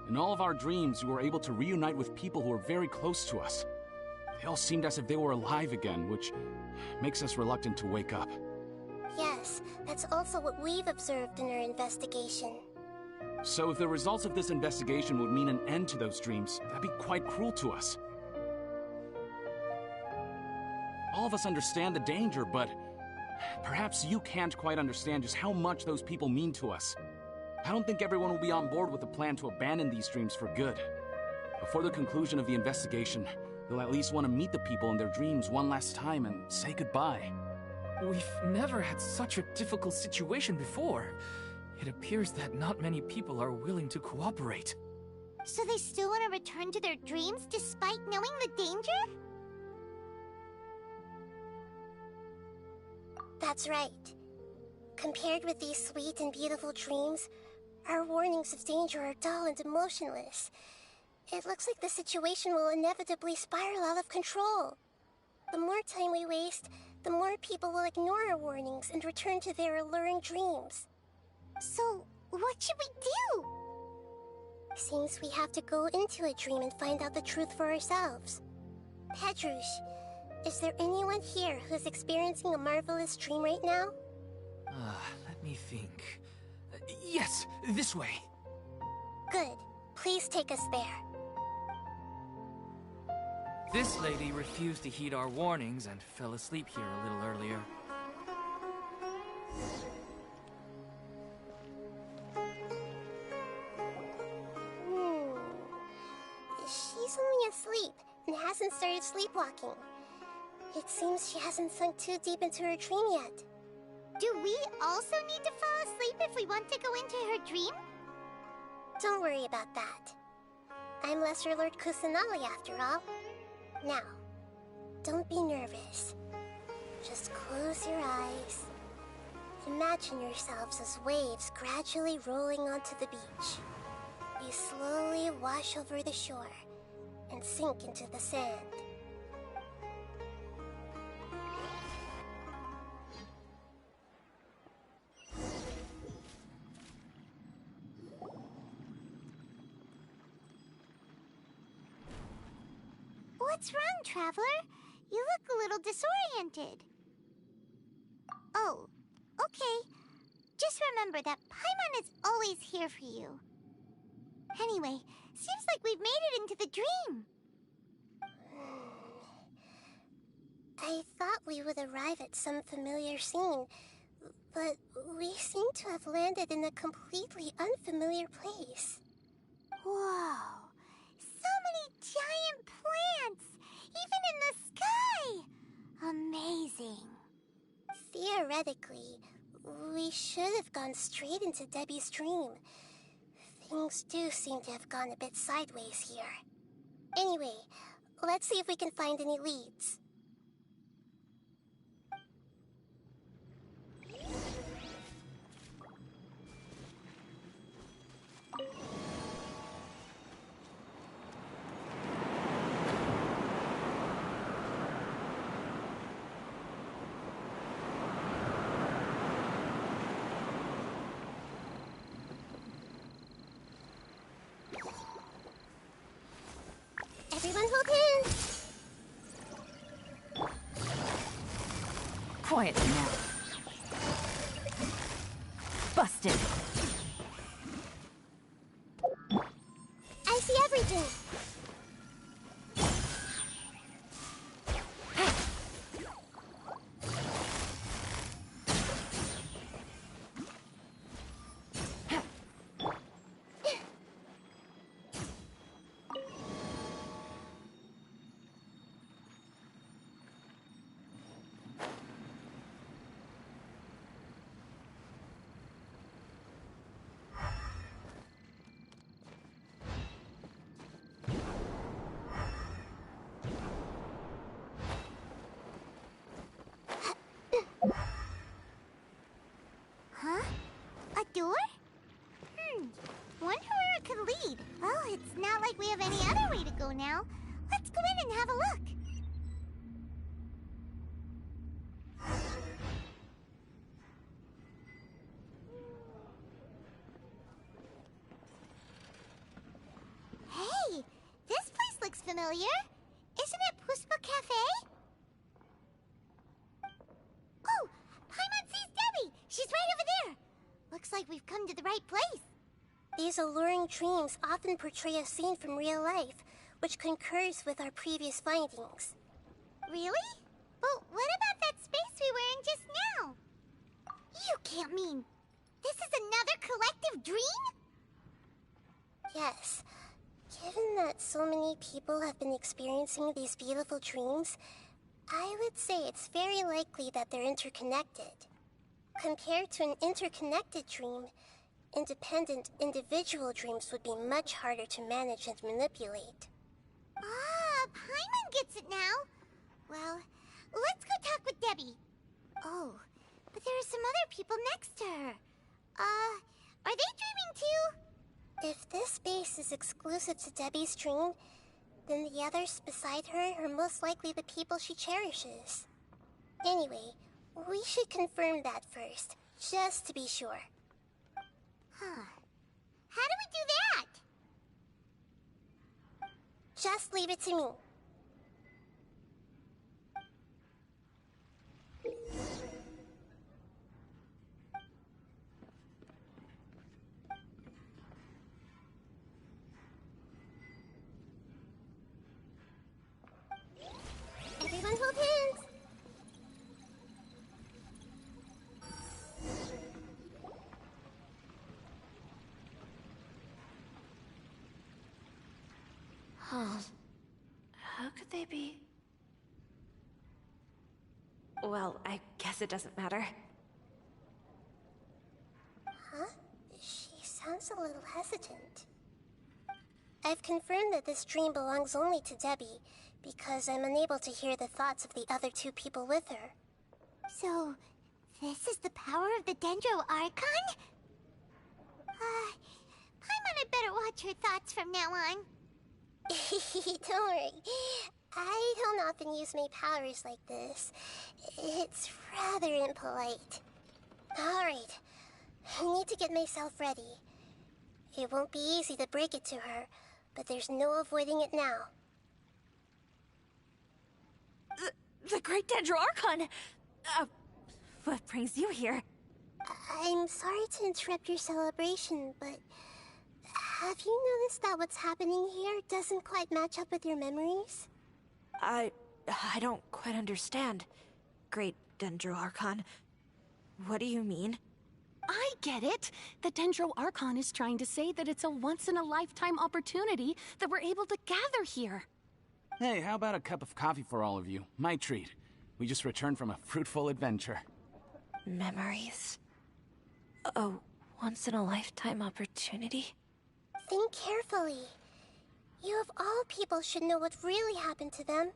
In all of our dreams, we were able to reunite with people who were very close to us. They all seemed as if they were alive again, which makes us reluctant to wake up. Yes, that's also what we've observed in our investigation. So if the results of this investigation would mean an end to those dreams, that'd be quite cruel to us. All of us understand the danger, but perhaps you can't quite understand just how much those people mean to us. I don't think everyone will be on board with the plan to abandon these dreams for good. Before the conclusion of the investigation, they'll at least want to meet the people in their dreams one last time and say goodbye. We've never had such a difficult situation before. It appears that not many people are willing to cooperate. So they still want to return to their dreams despite knowing the danger? That's right. Compared with these sweet and beautiful dreams, our warnings of danger are dull and emotionless. It looks like the situation will inevitably spiral out of control. The more time we waste, the more people will ignore our warnings and return to their alluring dreams. So, what should we do? Seems we have to go into a dream and find out the truth for ourselves. Pedrush, is there anyone here who's experiencing a marvelous dream right now? Let me think. Yes, this way. Good. Please take us there. This lady refused to heed our warnings and fell asleep here a little earlier. She's only asleep and hasn't started sleepwalking. It seems she hasn't sunk too deep into her dream yet. Do we also need to fall asleep if we want to go into her dream? Don't worry about that. I'm Lesser Lord Kusanali after all. Now, don't be nervous. Just close your eyes. Imagine yourselves as waves gradually rolling onto the beach. You slowly wash over the shore and sink into the sand. What's wrong, Traveler? You look a little disoriented. Oh, okay. Just remember that Paimon is always here for you. Anyway, seems like we've made it into the dream. I thought we would arrive at some familiar scene, but we seem to have landed in a completely unfamiliar place. Whoa! So many giant plants! Even in the sky! Amazing. Theoretically, we should have gone straight into Debbie's dream. Things do seem to have gone a bit sideways here. Anyway, let's see if we can find any leads. Everyone hold hands! Quiet now. Busted. I see everything! Huh? A door? Wonder where it could lead. Well, it's not like we have any other way to go now. Let's go in and have a look. Hey, this place looks familiar. Isn't it Puspa Cafe? Oh, Paimon sees Debbie! She's right over there! Looks like we've come to the right place. These alluring dreams often portray a scene from real life, which concurs with our previous findings. Really? But what about that space we were in just now? You can't mean... this is another collective dream? Yes. Given that so many people have been experiencing these beautiful dreams, I would say it's very likely that they're interconnected. Compared to an interconnected dream, Independent, individual dreams would be much harder to manage and manipulate. Ah, Paimon gets it now. Well, let's go talk with Debbie. Oh, but there are some other people next to her. Are they dreaming too? If this space is exclusive to Debbie's dream, then the others beside her are most likely the people she cherishes. Anyway, we should confirm that first, just to be sure. Huh. How do we do that? Just leave it to me. Everyone hold hands. Huh. How could they be? Well, I guess it doesn't matter. Huh? She sounds a little hesitant. I've confirmed that this dream belongs only to Debbie, because I'm unable to hear the thoughts of the other two people with her. So, this is the power of the Dendro Archon? Paimon had better watch her thoughts from now on. Don't worry. I don't often use my powers like this. It's rather impolite. Alright, I need to get myself ready. It won't be easy to break it to her, but there's no avoiding it now. The Great Dendro Archon! What brings you here? I'm sorry to interrupt your celebration, but have you noticed that what's happening here doesn't quite match up with your memories? I don't quite understand. Great Dendro Archon. What do you mean? I get it. The Dendro Archon is trying to say that it's a once-in-a-lifetime opportunity that we're able to gather here. Hey, how about a cup of coffee for all of you? My treat. We just returned from a fruitful adventure. Memories. A once-in-a-lifetime opportunity? Think carefully. You of all people should know what really happened to them.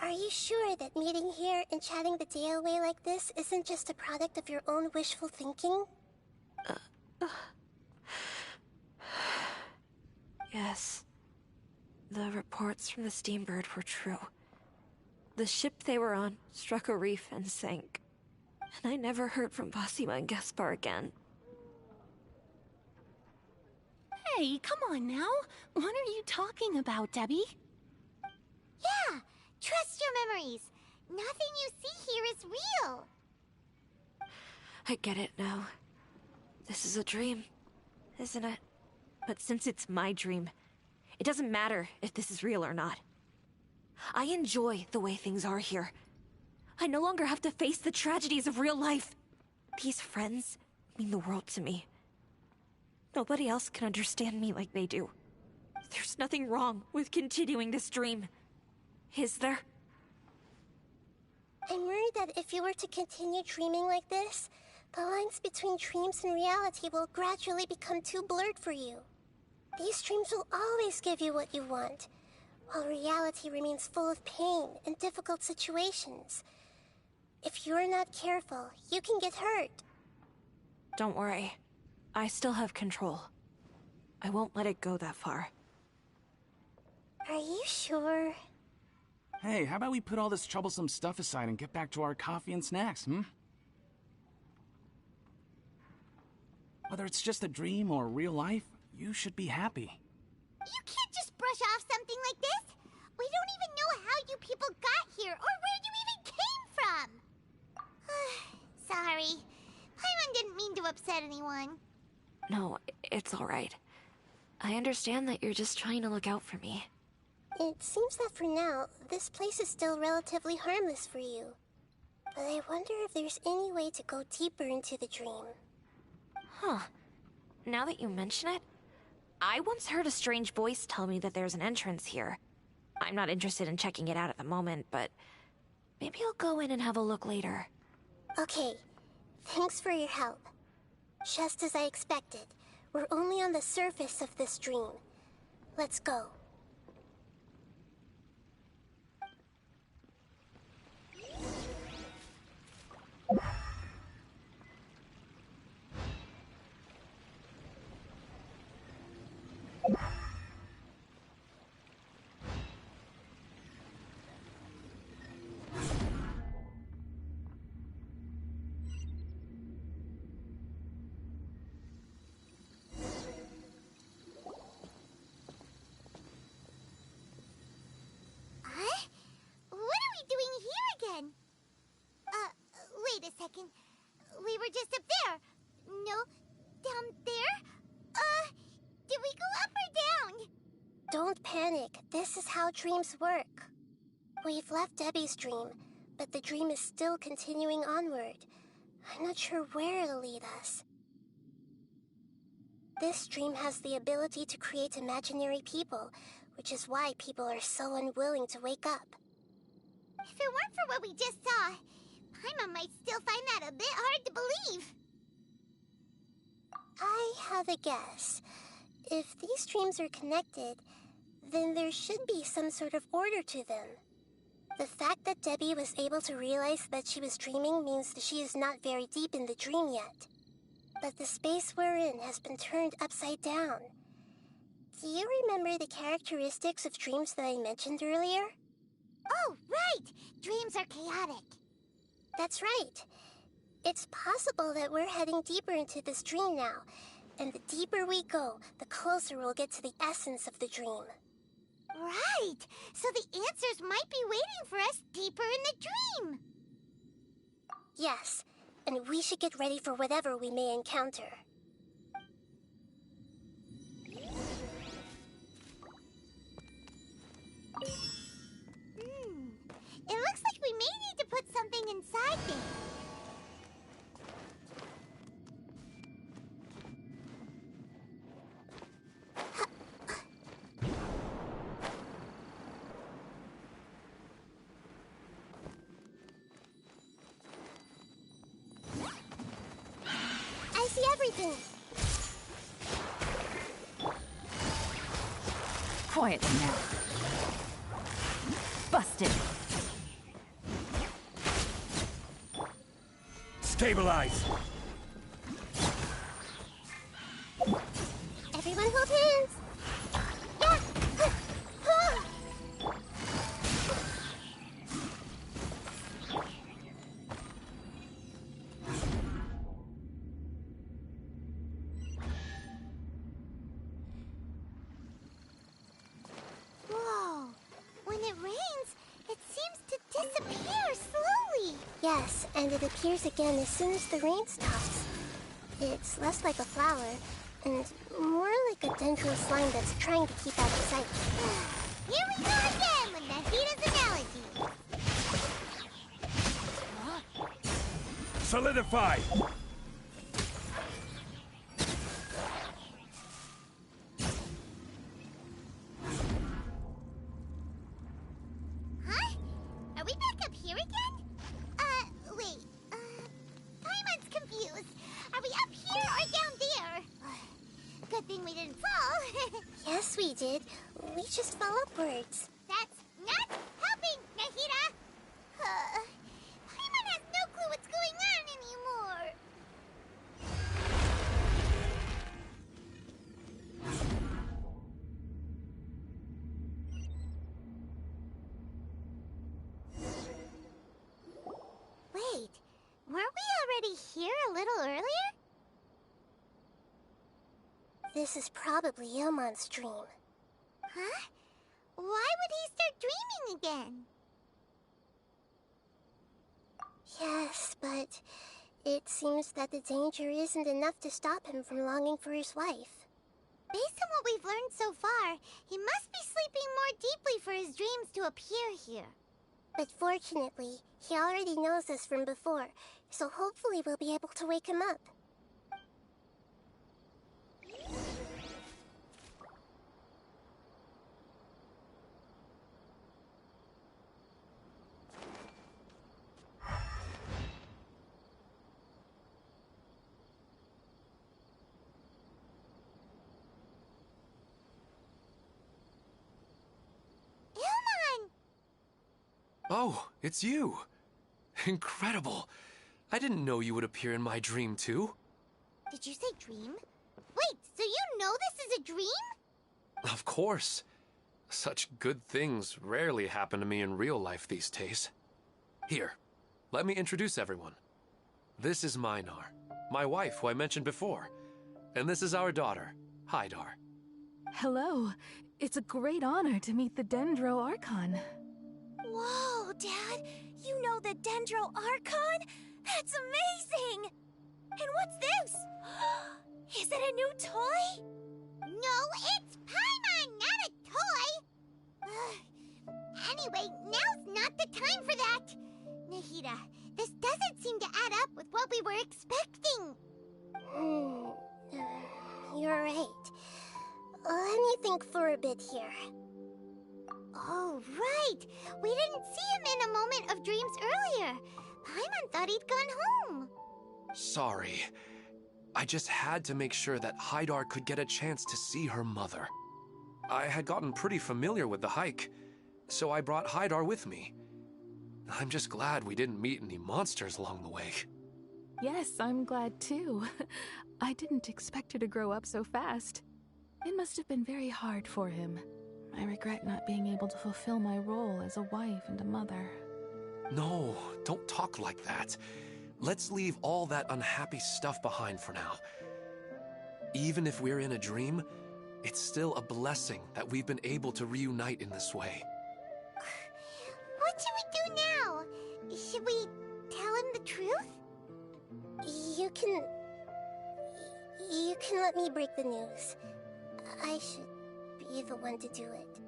Are you sure that meeting here and chatting the day away like this isn't just a product of your own wishful thinking? Yes. The reports from the Steambird were true. The ship they were on struck a reef and sank. And I never heard from Basima and Gaspar again. Hey, come on now. What are you talking about, Debbie? Yeah, trust your memories. Nothing you see here is real. I get it now. This is a dream, isn't it? But since it's my dream, it doesn't matter if this is real or not. I enjoy the way things are here. I no longer have to face the tragedies of real life. These friends mean the world to me. Nobody else can understand me like they do. There's nothing wrong with continuing this dream. Is there? I'm worried that if you were to continue dreaming like this, the lines between dreams and reality will gradually become too blurred for you. These dreams will always give you what you want, while reality remains full of pain and difficult situations. If you're not careful, you can get hurt. Don't worry. I still have control. I won't let it go that far. Are you sure? Hey, how about we put all this troublesome stuff aside and get back to our coffee and snacks, Whether it's just a dream or real life, you should be happy. You can't just brush off something like this. We don't even know how you people got here or where you even came from. Sorry. Paimon didn't mean to upset anyone. No, it's alright. I understand that you're just trying to look out for me. It seems that for now, this place is still relatively harmless for you. But I wonder if there's any way to go deeper into the dream. Huh. Now that you mention it, I once heard a strange voice tell me that there's an entrance here. I'm not interested in checking it out at the moment, but maybe I'll go in and have a look later. Okay. Thanks for your help. Just as I expected. We're only on the surface of this dream. Let's go. Wait a second. We were just up there. No, down there? Did we go up or down? Don't panic. This is how dreams work. We've left Debbie's dream, but the dream is still continuing onward. I'm not sure where it'll lead us. This dream has the ability to create imaginary people, which is why people are so unwilling to wake up. If it weren't for what we just saw, Paimon might still find that a bit hard to believe. I have a guess. If these dreams are connected, then there should be some sort of order to them. The fact that Debbie was able to realize that she was dreaming means that she is not very deep in the dream yet. But the space we're in has been turned upside down. Do you remember the characteristics of dreams that I mentioned earlier? Oh, right! Dreams are chaotic. That's right. It's possible that we're heading deeper into this dream now, and the deeper we go, the closer we'll get to the essence of the dream. Right! So the answers might be waiting for us deeper in the dream! Yes, and we should get ready for whatever we may encounter. It looks like we may need to put something inside there. I see everything. Quiet now. Busted. Stabilize! Everyone hold hands! Yeah! Whoa! When it rains, it seems to disappear slowly. Yes, and it appears again as soon as the rain stops. It's less like a flower, and more like a dendral slime that's trying to keep out of sight. Here we go again with Nahida's analogy. Solidify! Huh? Are we back up here again? Wait. Paimon's confused. Are we up here or down there? Good thing we didn't fall. Yes, we did. We just fell upwards. That's not helping, Nahida! Paimon has no clue what's going on anymore. Wait, weren't we already here a little earlier? This is probably Ilmon's dream. Huh? Why would he start dreaming again? Yes, but it seems that the danger isn't enough to stop him from longing for his wife. Based on what we've learned so far, he must be sleeping more deeply for his dreams to appear here. But fortunately, he already knows us from before, so hopefully we'll be able to wake him up. Oh, it's you. Incredible. I didn't know you would appear in my dream, too. Did you say dream? Wait, so you know this is a dream? Of course. Such good things rarely happen to me in real life these days. Here, let me introduce everyone. This is Minar, my wife who I mentioned before. And this is our daughter, Hydar. Hello. It's a great honor to meet the Dendro Archon. Whoa, Dad! You know the Dendro Archon? That's amazing! And what's this? Is it a new toy? No, it's Paimon, not a toy! Anyway, now's not the time for that! Nahida, this doesn't seem to add up with what we were expecting. You're right. Let me think for a bit here. Oh, right! We didn't see him in a moment of dreams earlier. Paimon thought he'd gone home. Sorry. I just had to make sure that Hydar could get a chance to see her mother. I had gotten pretty familiar with the hike, so I brought Hydar with me. I'm just glad we didn't meet any monsters along the way. Yes, I'm glad too. I didn't expect her to grow up so fast. It must have been very hard for him. I regret not being able to fulfill my role as a wife and a mother. No, don't talk like that. Let's leave all that unhappy stuff behind for now. Even if we're in a dream, it's still a blessing that we've been able to reunite in this way. What should we do now? Should we tell him the truth? You can let me break the news. I should be the one to do it.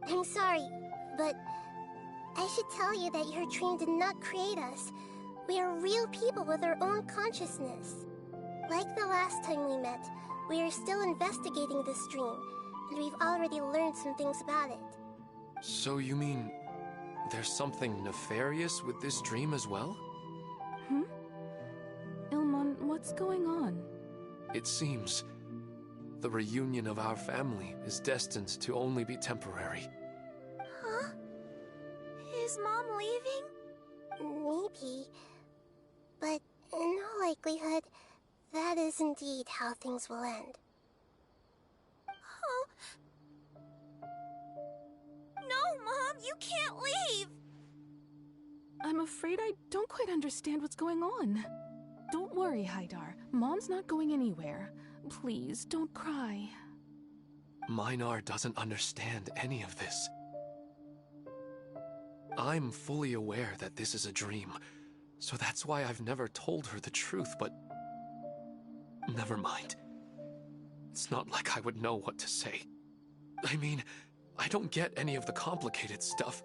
I'm sorry, but I should tell you that your dream did not create us. We are real people with our own consciousness. Like the last time we met, we are still investigating this dream, and we've already learned some things about it. So you mean there's something nefarious with this dream as well? Ilmon, what's going on? It seems the reunion of our family is destined to only be temporary. Huh? Is Mom leaving? Maybe. But in all likelihood, that is indeed how things will end. Oh. No, Mom, you can't leave! I'm afraid I don't quite understand what's going on. Don't worry, Hydar. Mom's not going anywhere. Please, don't cry. Minar doesn't understand any of this. I'm fully aware that this is a dream, so that's why I've never told her the truth, but... Never mind. It's not like I would know what to say. I mean, I don't get any of the complicated stuff.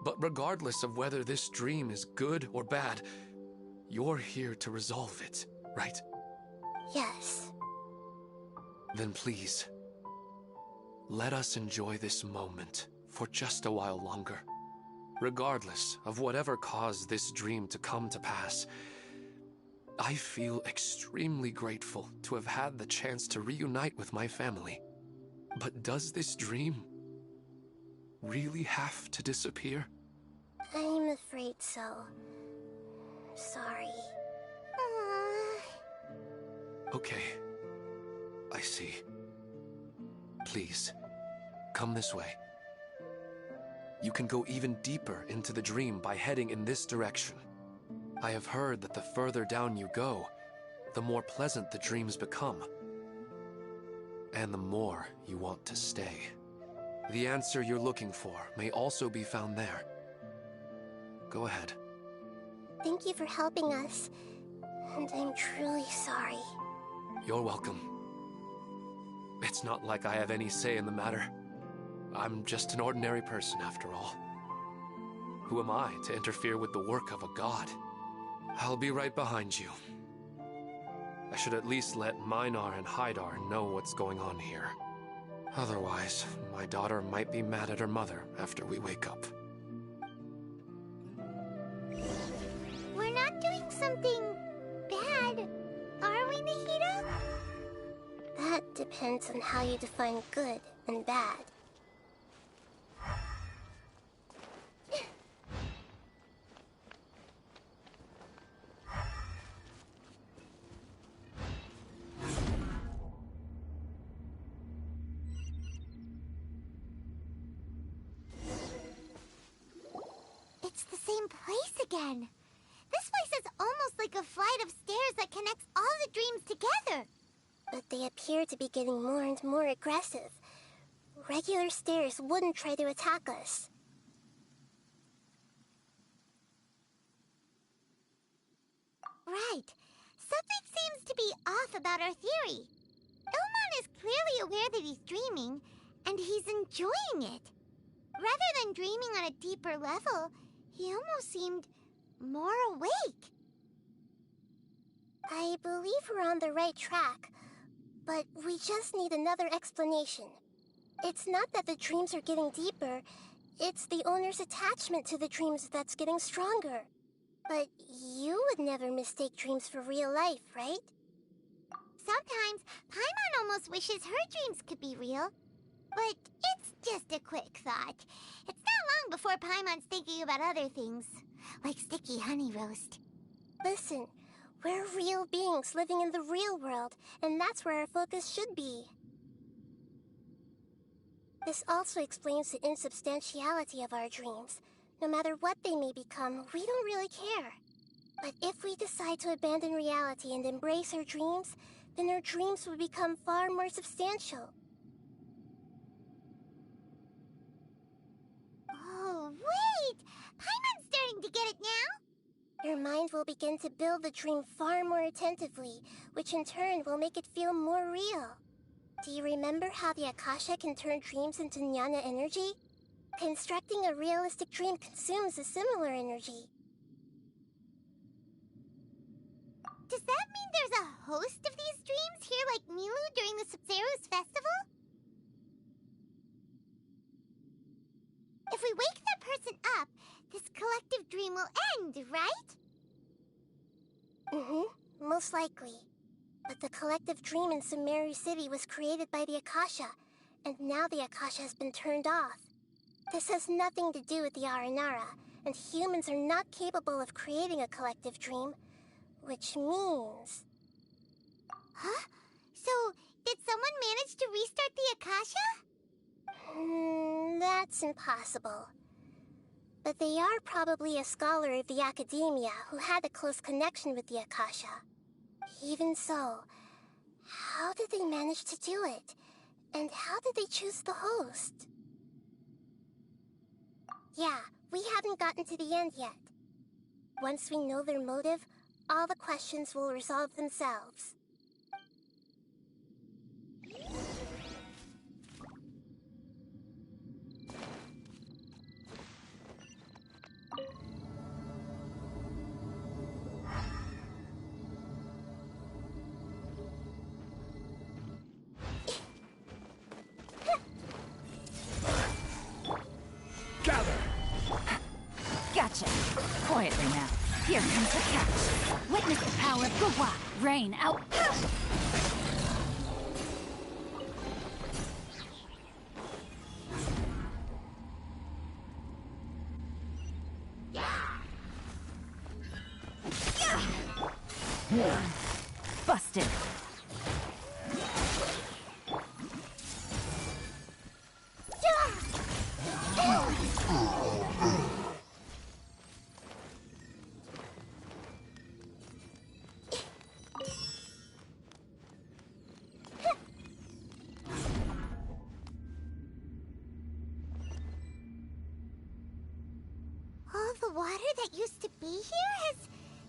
But regardless of whether this dream is good or bad, you're here to resolve it, right? Yes. Then please, let us enjoy this moment for just a while longer. Regardless of whatever caused this dream to come to pass, I feel extremely grateful to have had the chance to reunite with my family. But does this dream really have to disappear? I'm afraid so. Sorry. Okay. I see. Please, come this way. You can go even deeper into the dream by heading in this direction. I have heard that the further down you go, the more pleasant the dreams become. And the more you want to stay. The answer you're looking for may also be found there. Go ahead. Thank you for helping us. And I'm truly sorry. You're welcome. It's not like I have any say in the matter. I'm just an ordinary person, after all. Who am I to interfere with the work of a god? I'll be right behind you. I should at least let Minar and Hydar know what's going on here. Otherwise, my daughter might be mad at her mother after we wake up. We're not doing something bad, are we, Nahida? That depends on how you define good and bad. again. This place is almost like a flight of stairs that connects all the dreams together. But they appear to be getting more and more aggressive. Regular stairs wouldn't try to attack us. Right. Something seems to be off about our theory. Ilmon is clearly aware that he's dreaming, and he's enjoying it. Rather than dreaming on a deeper level, he almost seemed more awake. I believe we're on the right track, but we just need another explanation. It's not that the dreams are getting deeper, it's the owner's attachment to the dreams that's getting stronger. But you would never mistake dreams for real life, right? Sometimes, Paimon almost wishes her dreams could be real. But it's just a quick thought. It's not long before Paimon's thinking about other things, like sticky honey roast. Listen, we're real beings living in the real world, and that's where our focus should be. This also explains the insubstantiality of our dreams. No matter what they may become, we don't really care. But if we decide to abandon reality and embrace our dreams, then our dreams will become far more substantial. Oh, wait! Paimon's starting to get it now? Your mind will begin to build the dream far more attentively, which in turn will make it feel more real. Do you remember how the Akasha can turn dreams into jnana energy? Constructing a realistic dream consumes a similar energy. Does that mean there's a host of these dreams here like Milu during the Sabzeruz festival? If we wake that person up, this collective dream will end, right? Most likely. But the collective dream in Sumeru City was created by the Akasha, and now the Akasha has been turned off. This has nothing to do with the Aranara, and humans are not capable of creating a collective dream, which means... Huh? So, did someone manage to restart the Akasha? That's impossible. But they are probably a scholar of the academia who had a close connection with the Akasha. Even so, how did they manage to do it? And how did they choose the host? Yeah, we haven't gotten to the end yet. Once we know their motive, all the questions will resolve themselves. Gotcha. Quietly now. Here comes the catch. Witness the power of Gwa. Rain out. Busted. All the water that used to be here has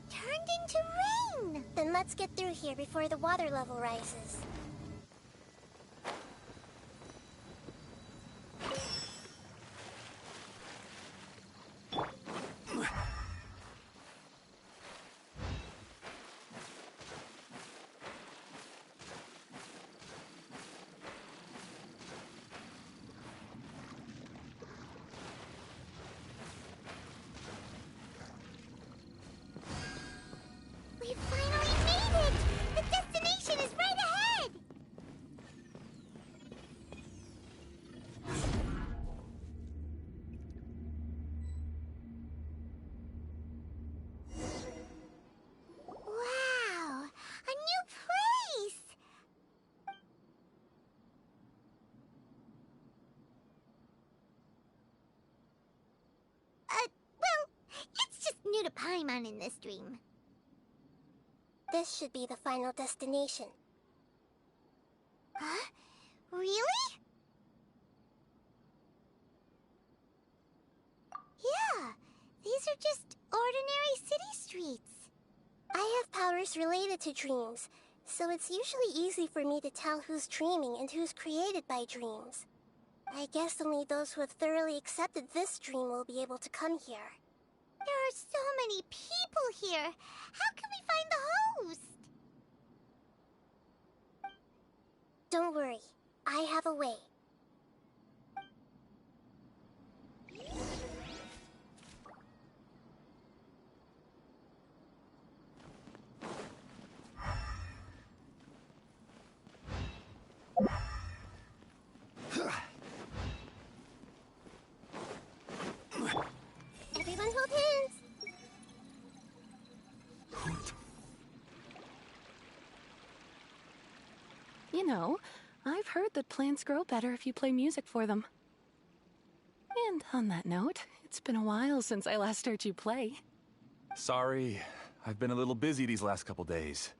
turned into rain. Then let's get through here before the water level rises. We finally made it! The destination is right ahead! new to Paimon in this dream? This should be the final destination. Huh? Really? Yeah, these are just ordinary city streets. I have powers related to dreams, so it's usually easy for me to tell who's dreaming and who's created by dreams. I guess only those who have thoroughly accepted this dream will be able to come here. There are so many people here. How can we find the host? Don't worry, I have a way. Everyone hold hands. You know, I've heard that plants grow better if you play music for them. And on that note, it's been a while since I last heard you play. Sorry, I've been a little busy these last couple days.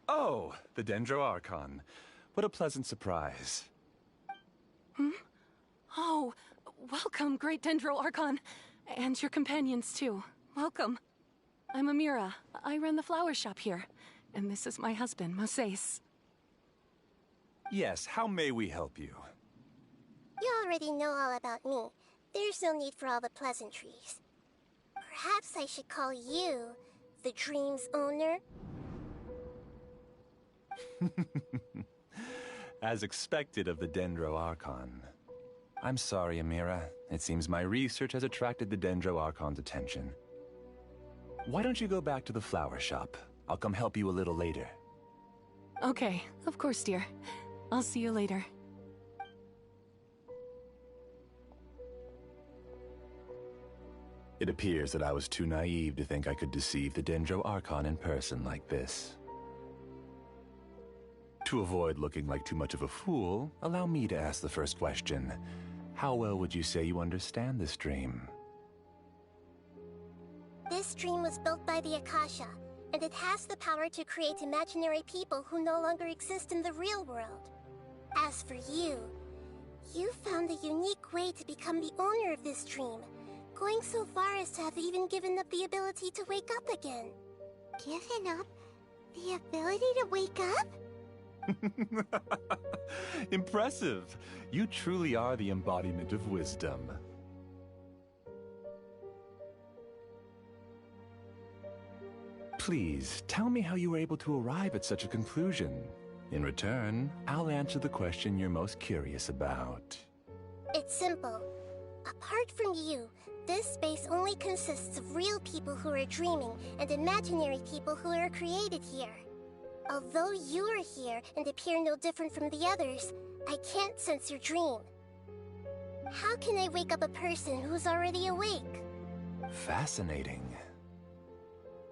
Oh, the Dendro Archon. What a pleasant surprise. Hmm? Oh, welcome, Great Dendro Archon. And your companions, too. Welcome. I'm Amira. I run the flower shop here. And this is my husband, Moses. Yes, how may we help you? You already know all about me. There's no need for all the pleasantries. Perhaps I should call you the dream's owner? As expected of the Dendro Archon. I'm sorry, Amira. It seems my research has attracted the Dendro Archon's attention. Why don't you go back to the flower shop? I'll come help you a little later. Okay, of course, dear. I'll see you later. It appears that I was too naive to think I could deceive the Dendro Archon in person like this. To avoid looking like too much of a fool, allow me to ask the first question. How well would you say you understand this dream? This dream was built by the Akasha, and it has the power to create imaginary people who no longer exist in the real world. As for you, you found a unique way to become the owner of this dream, going so far as to have even given up the ability to wake up again. Given up the ability to wake up? Impressive! You truly are the embodiment of wisdom. Please, tell me how you were able to arrive at such a conclusion. In return, I'll answer the question you're most curious about. It's simple. Apart from you, this space only consists of real people who are dreaming and imaginary people who are created here. Although you are here and appear no different from the others, I can't sense your dream. How can I wake up a person who's already awake? Fascinating.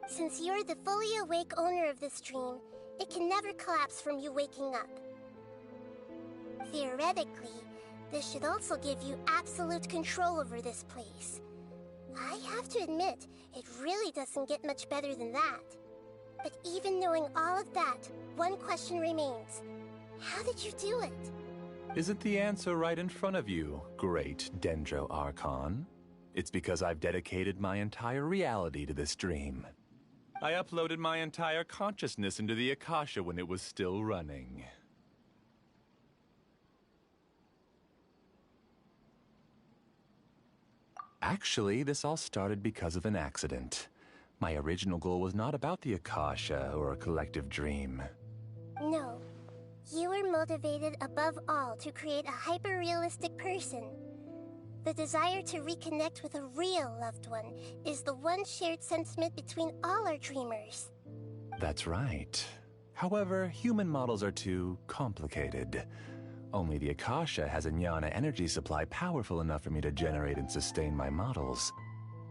Since you're the fully awake owner of this dream, it can never collapse from you waking up. Theoretically, this should also give you absolute control over this place. I have to admit, it really doesn't get much better than that. But even knowing all of that, one question remains. How did you do it? Isn't the answer right in front of you, Great Dendro Archon? It's because I've dedicated my entire reality to this dream. I uploaded my entire consciousness into the Akasha when it was still running. Actually, this all started because of an accident. My original goal was not about the Akasha or a collective dream. No. You were motivated above all to create a hyper-realistic person. The desire to reconnect with a real loved one is the one shared sentiment between all our dreamers. That's right. However, human models are too complicated. Only the Akasha has a jnana energy supply powerful enough for me to generate and sustain my models.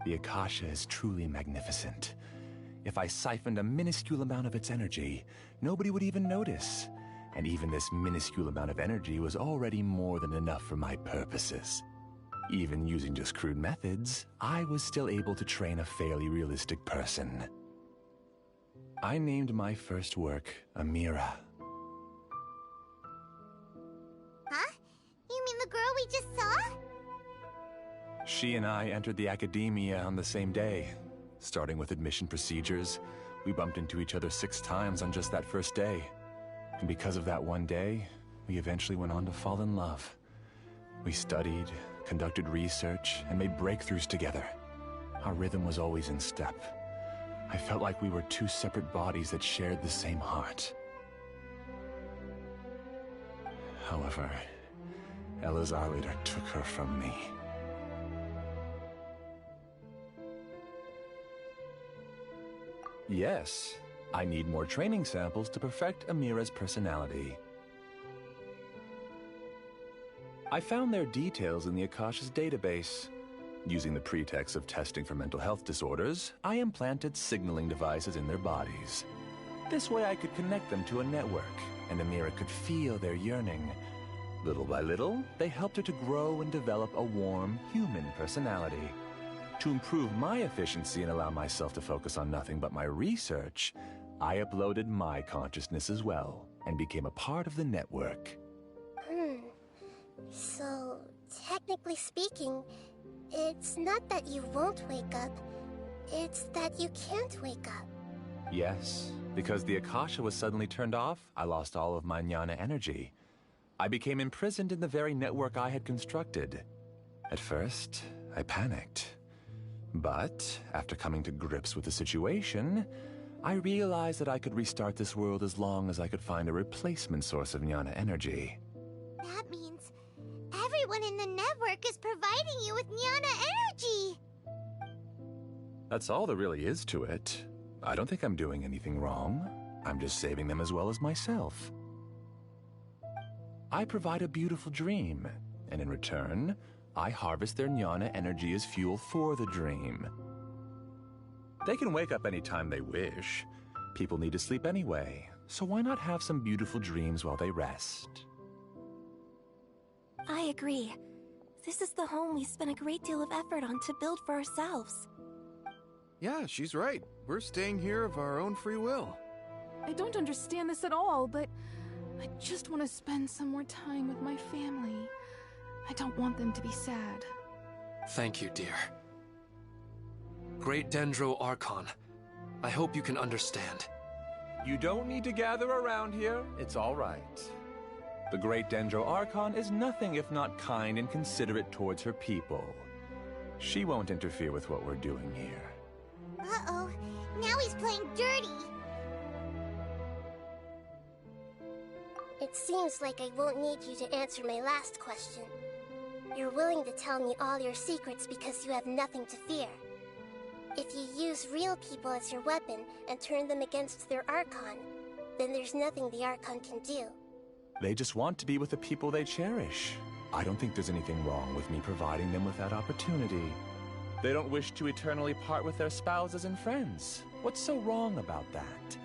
The Akasha is truly magnificent. if I siphoned a minuscule amount of its energy, nobody would even notice. And even this minuscule amount of energy was already more than enough for my purposes. Even using just crude methods, I was still able to train a fairly realistic person. I named my first work Amira. Huh? You mean the girl we just saw? She and I entered the academia on the same day. Starting with admission procedures, we bumped into each other 6 times on just that first day. And because of that one day, we eventually went on to fall in love. We studied, conducted research, and made breakthroughs together. Our rhythm was always in step. I felt like we were 2 separate bodies that shared the same heart. However, Elazar later took her from me. Yes, I need more training samples to perfect Amira's personality. I found their details in the Akasha's database. Using the pretext of testing for mental health disorders, I implanted signaling devices in their bodies. This way I could connect them to a network, and Amira could feel their yearning. Little by little, they helped her to grow and develop a warm, human personality. To improve my efficiency and allow myself to focus on nothing but my research, I uploaded my consciousness as well, and became a part of the network. So, technically speaking, it's not that you won't wake up, it's that you can't wake up. Yes, because the Akasha was suddenly turned off, I lost all of my jnana energy. I became imprisoned in the very network I had constructed. At first, I panicked. But, after coming to grips with the situation, I realized that I could restart this world as long as I could find a replacement source of jnana energy. That means everyone in the network is providing you with jnana energy! That's all there really is to it. I don't think I'm doing anything wrong. I'm just saving them as well as myself. I provide a beautiful dream, and in return, I harvest their jnana energy as fuel for the dream. They can wake up anytime they wish. People need to sleep anyway, so why not have some beautiful dreams while they rest? I agree. This is the home we spent a great deal of effort on to build for ourselves. Yeah, she's right. We're staying here of our own free will. I don't understand this at all, but I just want to spend some more time with my family. I don't want them to be sad. Thank you, dear. Great Dendro Archon, I hope you can understand. You don't need to gather around here. It's all right. The Great Dendro Archon is nothing if not kind and considerate towards her people. She won't interfere with what we're doing here. Uh-oh, now he's playing dirty! It seems like I won't need you to answer my last question. You're willing to tell me all your secrets because you have nothing to fear. If you use real people as your weapon and turn them against their Archon, then there's nothing the Archon can do. They just want to be with the people they cherish. I don't think there's anything wrong with me providing them with that opportunity. They don't wish to eternally part with their spouses and friends. What's so wrong about that?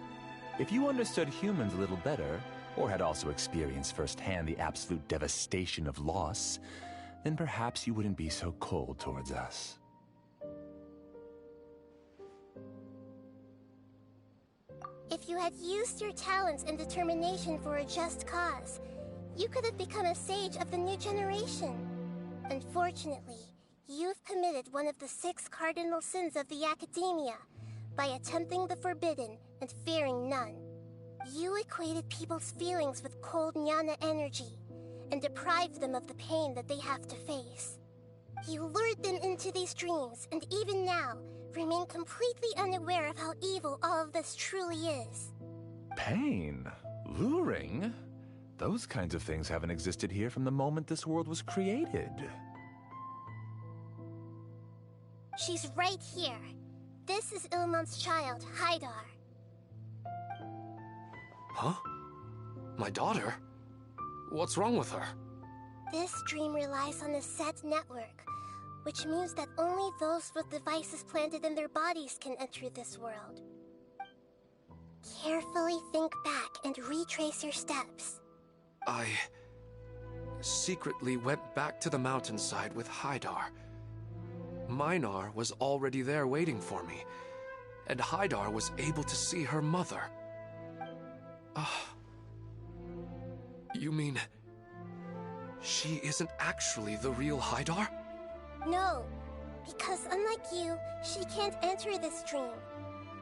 If you understood humans a little better, or had also experienced firsthand the absolute devastation of loss, then perhaps you wouldn't be so cold towards us. If you had used your talents and determination for a just cause, you could have become a sage of the new generation. Unfortunately, you've committed one of the 6 cardinal sins of the Academia by attempting the forbidden and fearing none. You equated people's feelings with cold jnana energy and deprived them of the pain that they have to face. You lured them into these dreams, and even now, remain completely unaware of how evil all of this truly is. Pain? Luring? Those kinds of things haven't existed here from the moment this world was created. She's right here. This is Ilmon's child, Haidar. Huh? My daughter? What's wrong with her? This dream relies on a set network, which means that only those with devices planted in their bodies can enter this world. Carefully think back and retrace your steps. I secretly went back to the mountainside with Haidar. Minar was already there waiting for me, and Haidar was able to see her mother. You mean she isn't actually the real Haidar? No, because unlike you, she can't enter this dream.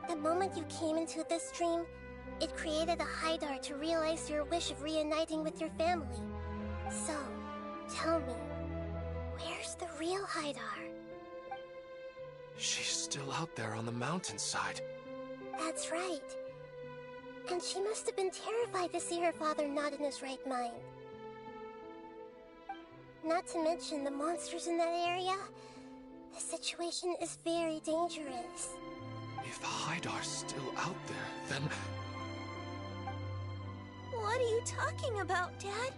The moment you came into this dream, it created a Haidar to realize your wish of reuniting with your family. So, tell me, where's the real Haidar? She's still out there on the mountainside. That's right. And she must have been terrified to see her father not in his right mind. Not to mention the monsters in that area. The situation is very dangerous. If Haidar's still out there, then... What are you talking about, Dad?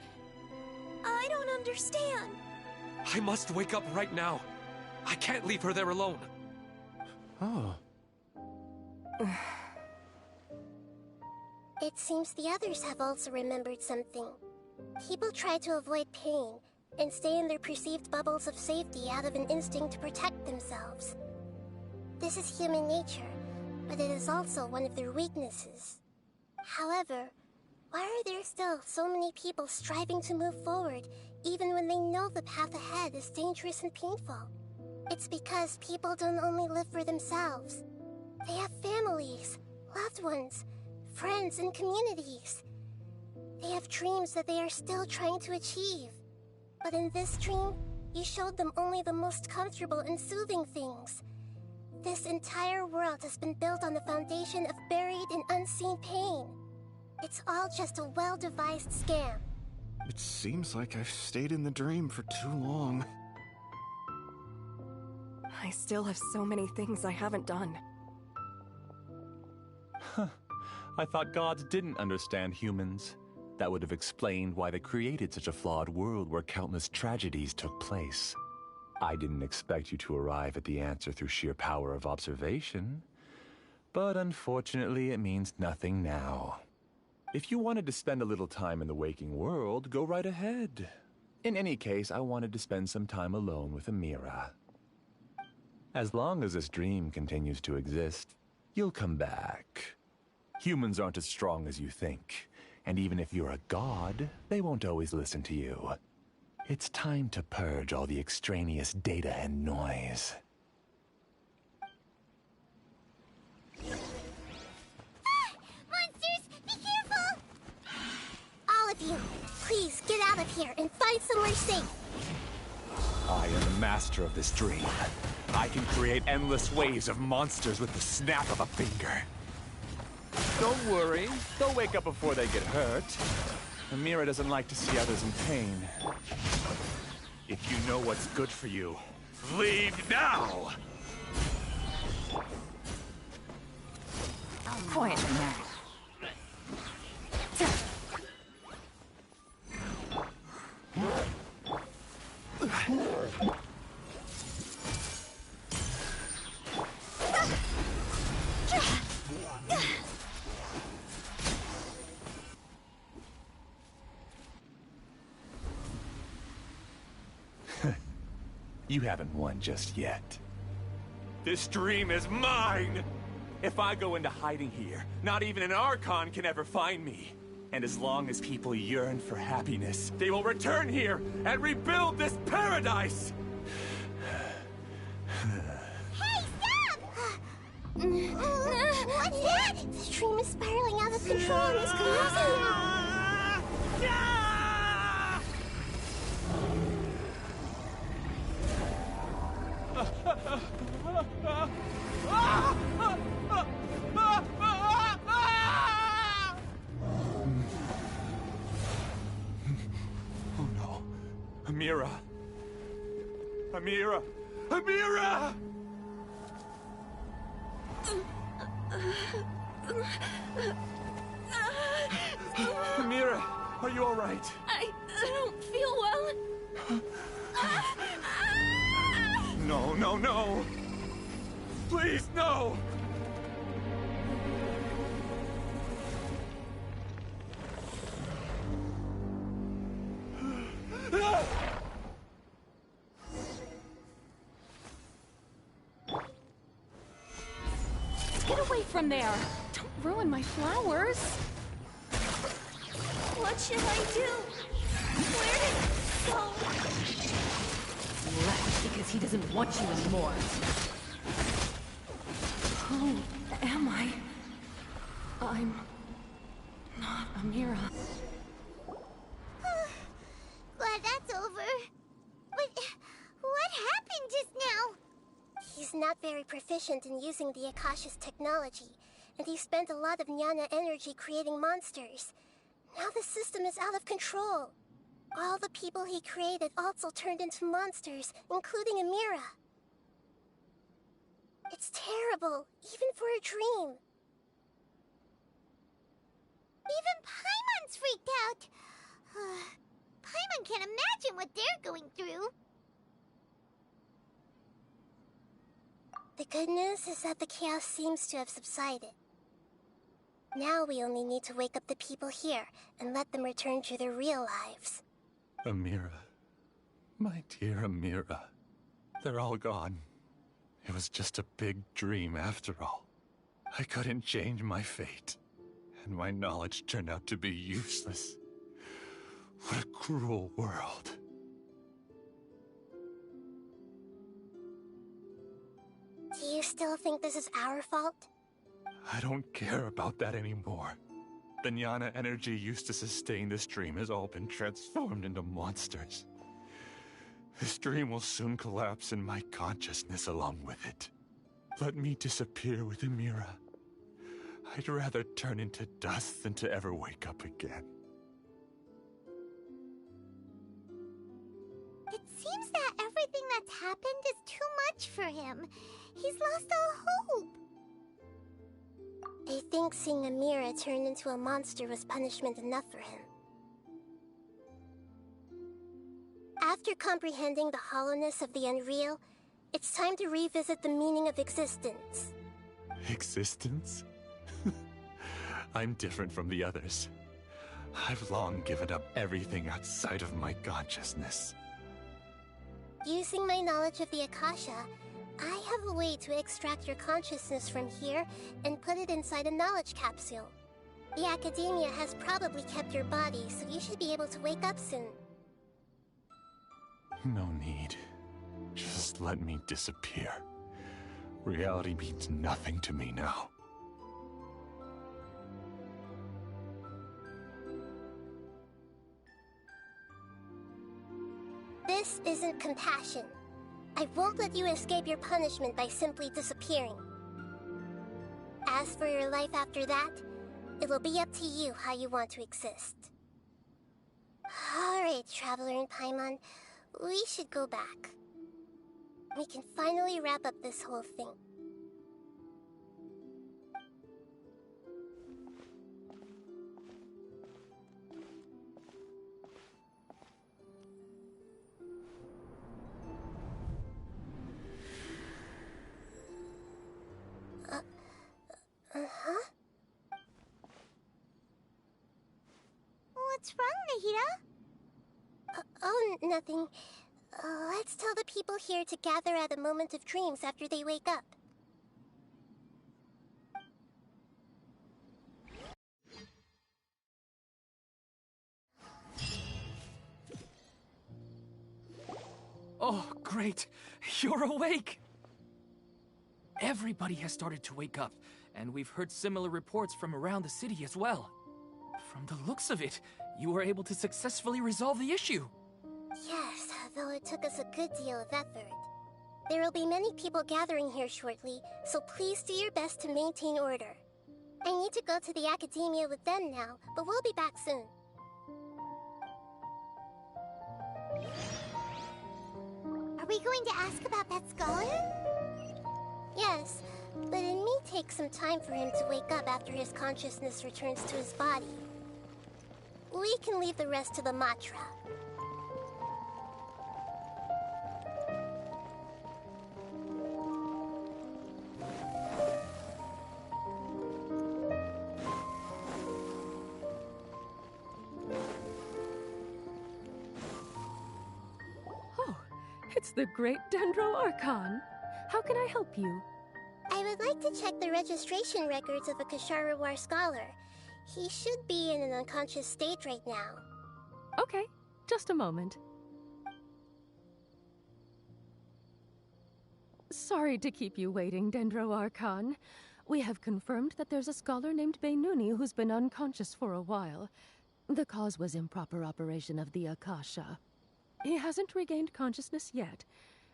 I don't understand. I must wake up right now. I can't leave her there alone. Oh. It seems the others have also remembered something. People try to avoid pain and stay in their perceived bubbles of safety out of an instinct to protect themselves. This is human nature, but it is also one of their weaknesses. However, why are there still so many people striving to move forward, even when they know the path ahead is dangerous and painful? It's because people don't only live for themselves. They have families, loved ones, friends, and communities. They have dreams that they are still trying to achieve. But in this dream, you showed them only the most comfortable and soothing things. This entire world has been built on the foundation of buried and unseen pain. It's all just a well-devised scam. It seems like I've stayed in the dream for too long. I still have so many things I haven't done. I thought gods didn't understand humans. That would have explained why they created such a flawed world where countless tragedies took place. I didn't expect you to arrive at the answer through sheer power of observation. But unfortunately, it means nothing now. If you wanted to spend a little time in the waking world, go right ahead. In any case, I wanted to spend some time alone with Amira. As long as this dream continues to exist, you'll come back. Humans aren't as strong as you think. And even if you're a god, they won't always listen to you. It's time to purge all the extraneous data and noise. Monsters, be careful! All of you, please get out of here and find somewhere safe. I am the master of this dream. I can create endless waves of monsters with the snap of a finger. Don't worry, they'll wake up before they get hurt. Amira doesn't like to see others in pain. If you know what's good for you, leave now! Quietly now. You haven't won just yet. This dream is mine! If I go into hiding here, not even an Archon can ever find me. And as long as people yearn for happiness, they will return here and rebuild this paradise! Hey, stop! What's that? The stream is spiraling out of control and is collapsing. Oh no. Amira! Amira! Amira! Amira, are you all right? I don't feel well. No, no, no! Please, no! away from there! Don't ruin my flowers! What should I do? Where did it go? Left because he doesn't want you anymore. Who am I? I'm not Amira. Glad that's over. But what happened just now? He's not very proficient in using the Akasha's technology, and he spent a lot of Jnana energy creating monsters. Now the system is out of control. All the people he created also turned into monsters, including Amira. It's terrible, even for a dream. Even Paimon's freaked out. Paimon can't imagine what they're going through. The good news is that the chaos seems to have subsided. Now we only need to wake up the people here and let them return to their real lives. Amira. My dear Amira. They're all gone. It was just a big dream after all. I couldn't change my fate, and my knowledge turned out to be useless. What a cruel world. Do you still think this is our fault? I don't care about that anymore. The Jnana energy used to sustain this dream has all been transformed into monsters. This dream will soon collapse and my consciousness along with it. Let me disappear with Amira. I'd rather turn into dust than to ever wake up again. It seems that everything that's happened is too much for him. He's lost all hope. I think seeing Amira turn into a monster was punishment enough for him. After comprehending the hollowness of the unreal, it's time to revisit the meaning of existence. Existence? I'm different from the others. I've long given up everything outside of my consciousness. Using my knowledge of the Akasha, I have a way to extract your consciousness from here and put it inside a knowledge capsule. The Academia has probably kept your body, so you should be able to wake up soon. No need. Just let me disappear. Reality means nothing to me now. This isn't compassion. I won't let you escape your punishment by simply disappearing. As for your life after that, it'll be up to you how you want to exist. Alright, Traveler and Paimon, we should go back. We can finally wrap up this whole thing. What's wrong, Nahida? Oh, nothing. Let's tell the people here to gather at a moment of dreams after they wake up. Oh, great! You're awake! Everybody has started to wake up, and we've heard similar reports from around the city as well. From the looks of it, you were able to successfully resolve the issue. Yes, though it took us a good deal of effort. There will be many people gathering here shortly, so please do your best to maintain order. I need to go to the Academia with them now, but we'll be back soon. Are we going to ask about that scholar? Yes, but it may take some time for him to wake up after his consciousness returns to his body. We can leave the rest to the Matra. Oh, it's the great Dendro Archon. How can I help you? I I would like to check the registration records of a Kasharawar scholar. He should be in an unconscious state right now. Okay, just a moment. Sorry to keep you waiting, Dendro Archon. We have confirmed that there's a scholar named Beinuni who's been unconscious for a while. The cause was improper operation of the Akasha. He hasn't regained consciousness yet,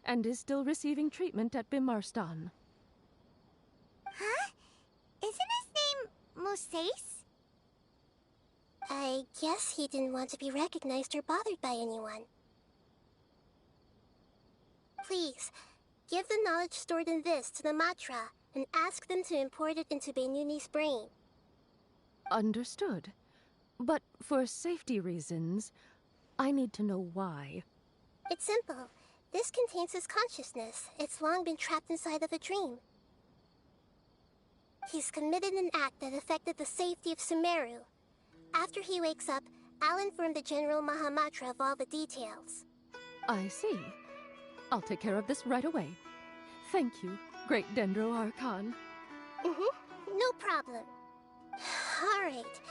and is still receiving treatment at Bimarstan. Huh? Isn't his name Mosace? I guess he didn't want to be recognized or bothered by anyone. Please, give the knowledge stored in this to the Matra, and ask them to import it into Beinuni's brain. Understood. But for safety reasons, I need to know why. It's simple. This contains his consciousness. It's long been trapped inside of a dream. He's committed an act that affected the safety of Sumeru. After he wakes up, I'll inform the General Mahamatra of all the details. I see. I'll take care of this right away. Thank you, Great Dendro Archon. No problem. Alright.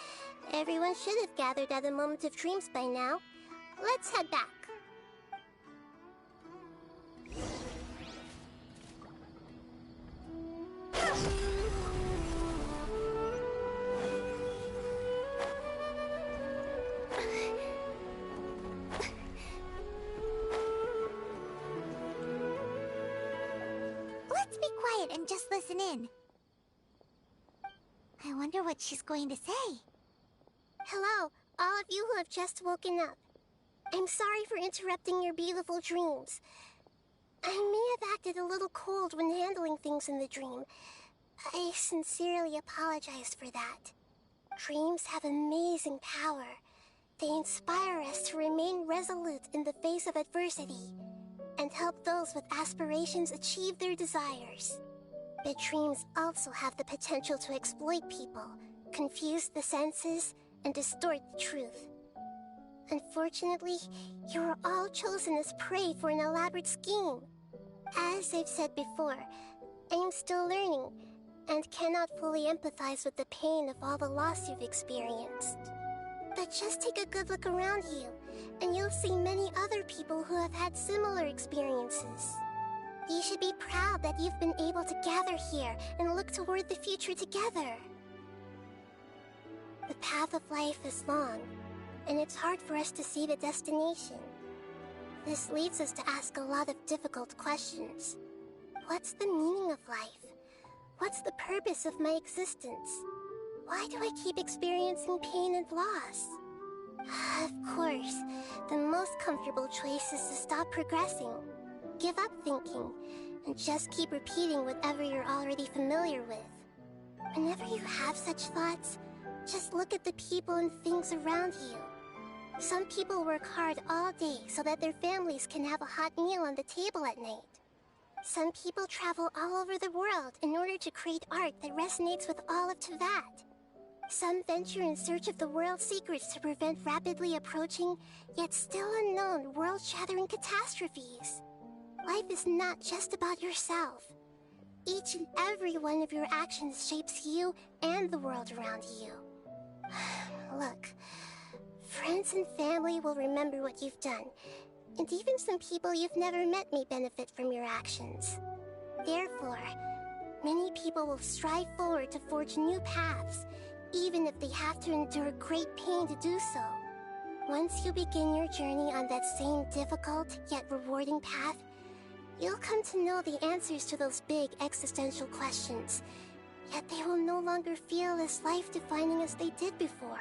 Everyone should have gathered at the Moment of Dreams by now. Let's head back. Let's be quiet and just listen in. I wonder what she's going to say. Hello, all of you who have just woken up. I'm sorry for interrupting your beautiful dreams. I may have acted a little cold when handling things in the dream. I sincerely apologize for that. Dreams have amazing power. They inspire us to remain resolute in the face of adversity, and help those with aspirations achieve their desires. But dreams also have the potential to exploit people, confuse the senses, and distort the truth. Unfortunately, you are all chosen as prey for an elaborate scheme. As I've said before, I am still learning, and cannot fully empathize with the pain of all the loss you've experienced. But just take a good look around you, and you'll see many other people who have had similar experiences. You should be proud that you've been able to gather here and look toward the future together. The path of life is long, and it's hard for us to see the destination. This leads us to ask a lot of difficult questions. What's the meaning of life? What's the purpose of my existence? Why do I keep experiencing pain and loss? Of course, the most comfortable choice is to stop progressing. Give up thinking, and just keep repeating whatever you're already familiar with. Whenever you have such thoughts, just look at the people and things around you. Some people work hard all day so that their families can have a hot meal on the table at night. Some people travel all over the world in order to create art that resonates with all of Teyvat. Some venture in search of the world's secrets to prevent rapidly approaching, yet still unknown, world-shattering catastrophes. Life is not just about yourself. Each and every one of your actions shapes you and the world around you. Look, friends and family will remember what you've done, and even some people you've never met may benefit from your actions. Therefore, many people will strive forward to forge new paths, even if they have to endure great pain to do so. Once you begin your journey on that same difficult yet rewarding path, you'll come to know the answers to those big existential questions, yet they will no longer feel as life-defining as they did before.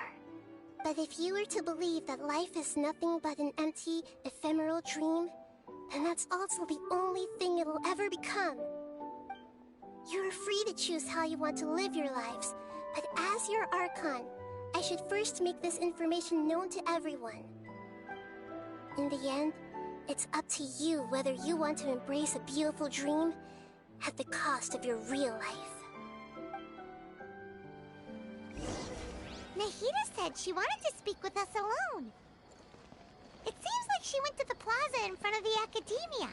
But if you were to believe that life is nothing but an empty, ephemeral dream, then that's also the only thing it'll ever become. You're free to choose how you want to live your lives, but as your Archon, I should first make this information known to everyone. In the end, it's up to you whether you want to embrace a beautiful dream at the cost of your real life. Nahida said she wanted to speak with us alone. It seems like she went to the plaza in front of the academia.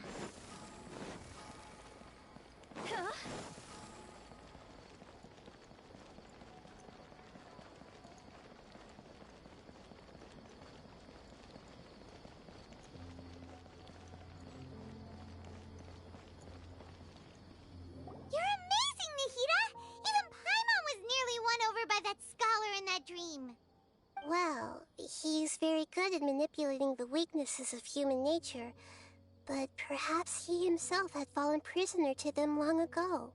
manipulating the weaknesses of human nature, but perhaps he himself had fallen prisoner to them long ago.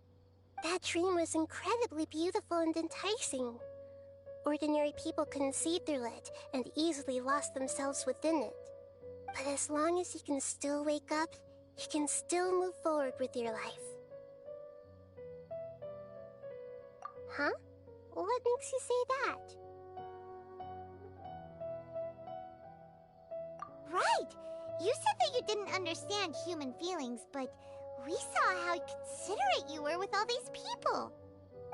That dream was incredibly beautiful and enticing. Ordinary people couldn't see through it and easily lost themselves within it. But as long as you can still wake up, you can still move forward with your life. Huh? What makes you say that? Right! You said that you didn't understand human feelings, but we saw how considerate you were with all these people.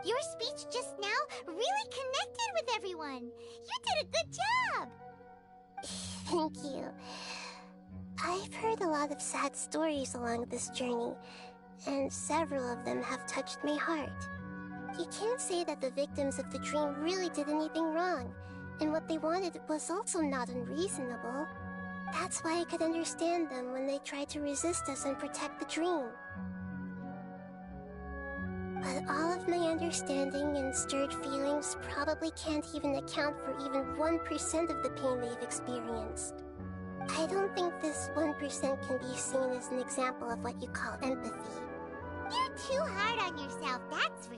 Your speech just now really connected with everyone. You did a good job! Thank you. I've heard a lot of sad stories along this journey, and several of them have touched my heart. You can't say that the victims of the dream really did anything wrong, and what they wanted was also not unreasonable. That's why I could understand them when they tried to resist us and protect the dream. But all of my understanding and stirred feelings probably can't even account for even 1% of the pain they've experienced. I don't think this 1% can be seen as an example of what you call empathy. You're too hard on yourself, that's for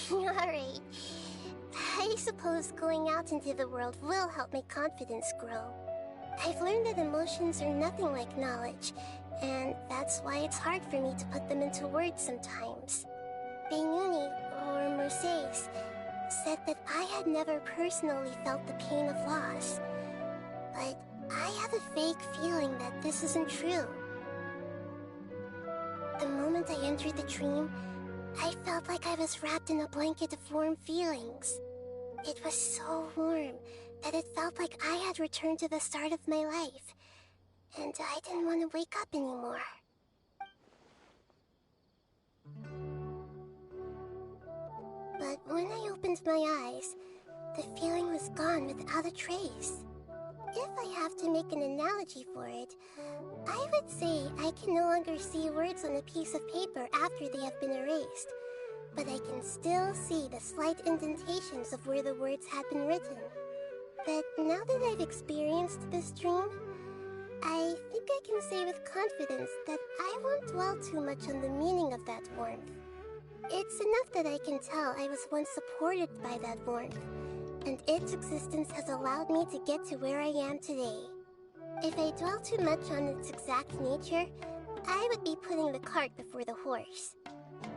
sure. Alright. I suppose going out into the world will help my confidence grow. I've learned that emotions are nothing like knowledge, and that's why it's hard for me to put them into words sometimes. Beinuni, or Mercedes, said that I had never personally felt the pain of loss, but I have a vague feeling that this isn't true. The moment I entered the dream, I felt like I was wrapped in a blanket of warm feelings. It was so warm that it felt like I had returned to the start of my life, and I didn't want to wake up anymore. But when I opened my eyes, the feeling was gone without a trace. If I have to make an analogy for it, I would say I can no longer see words on a piece of paper after they have been erased, but I can still see the slight indentations of where the words had been written. But now that I've experienced this dream, I think I can say with confidence that I won't dwell too much on the meaning of that warmth. It's enough that I can tell I was once supported by that warmth, and its existence has allowed me to get to where I am today. If I dwell too much on its exact nature, I would be putting the cart before the horse.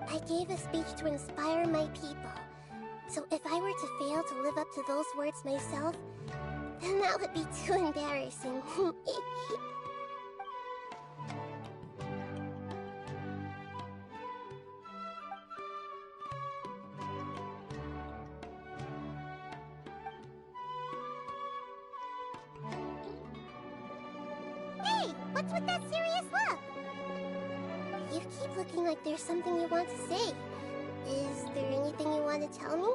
I gave a speech to inspire my people, so if I were to fail to live up to those words myself, then that would be too embarrassing. Hey, what's with that serious look? You keep looking like there's something you want to say. Is there anything you want to tell me?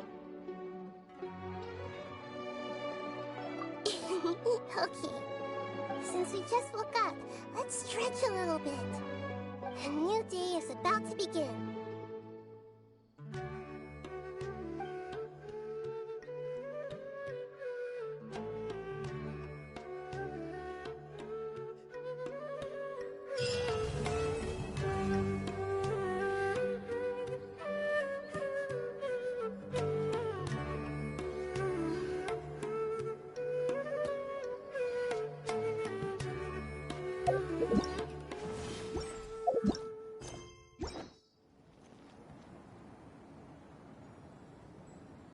Okay. Since we just woke up, let's stretch a little bit. A new day is about to begin.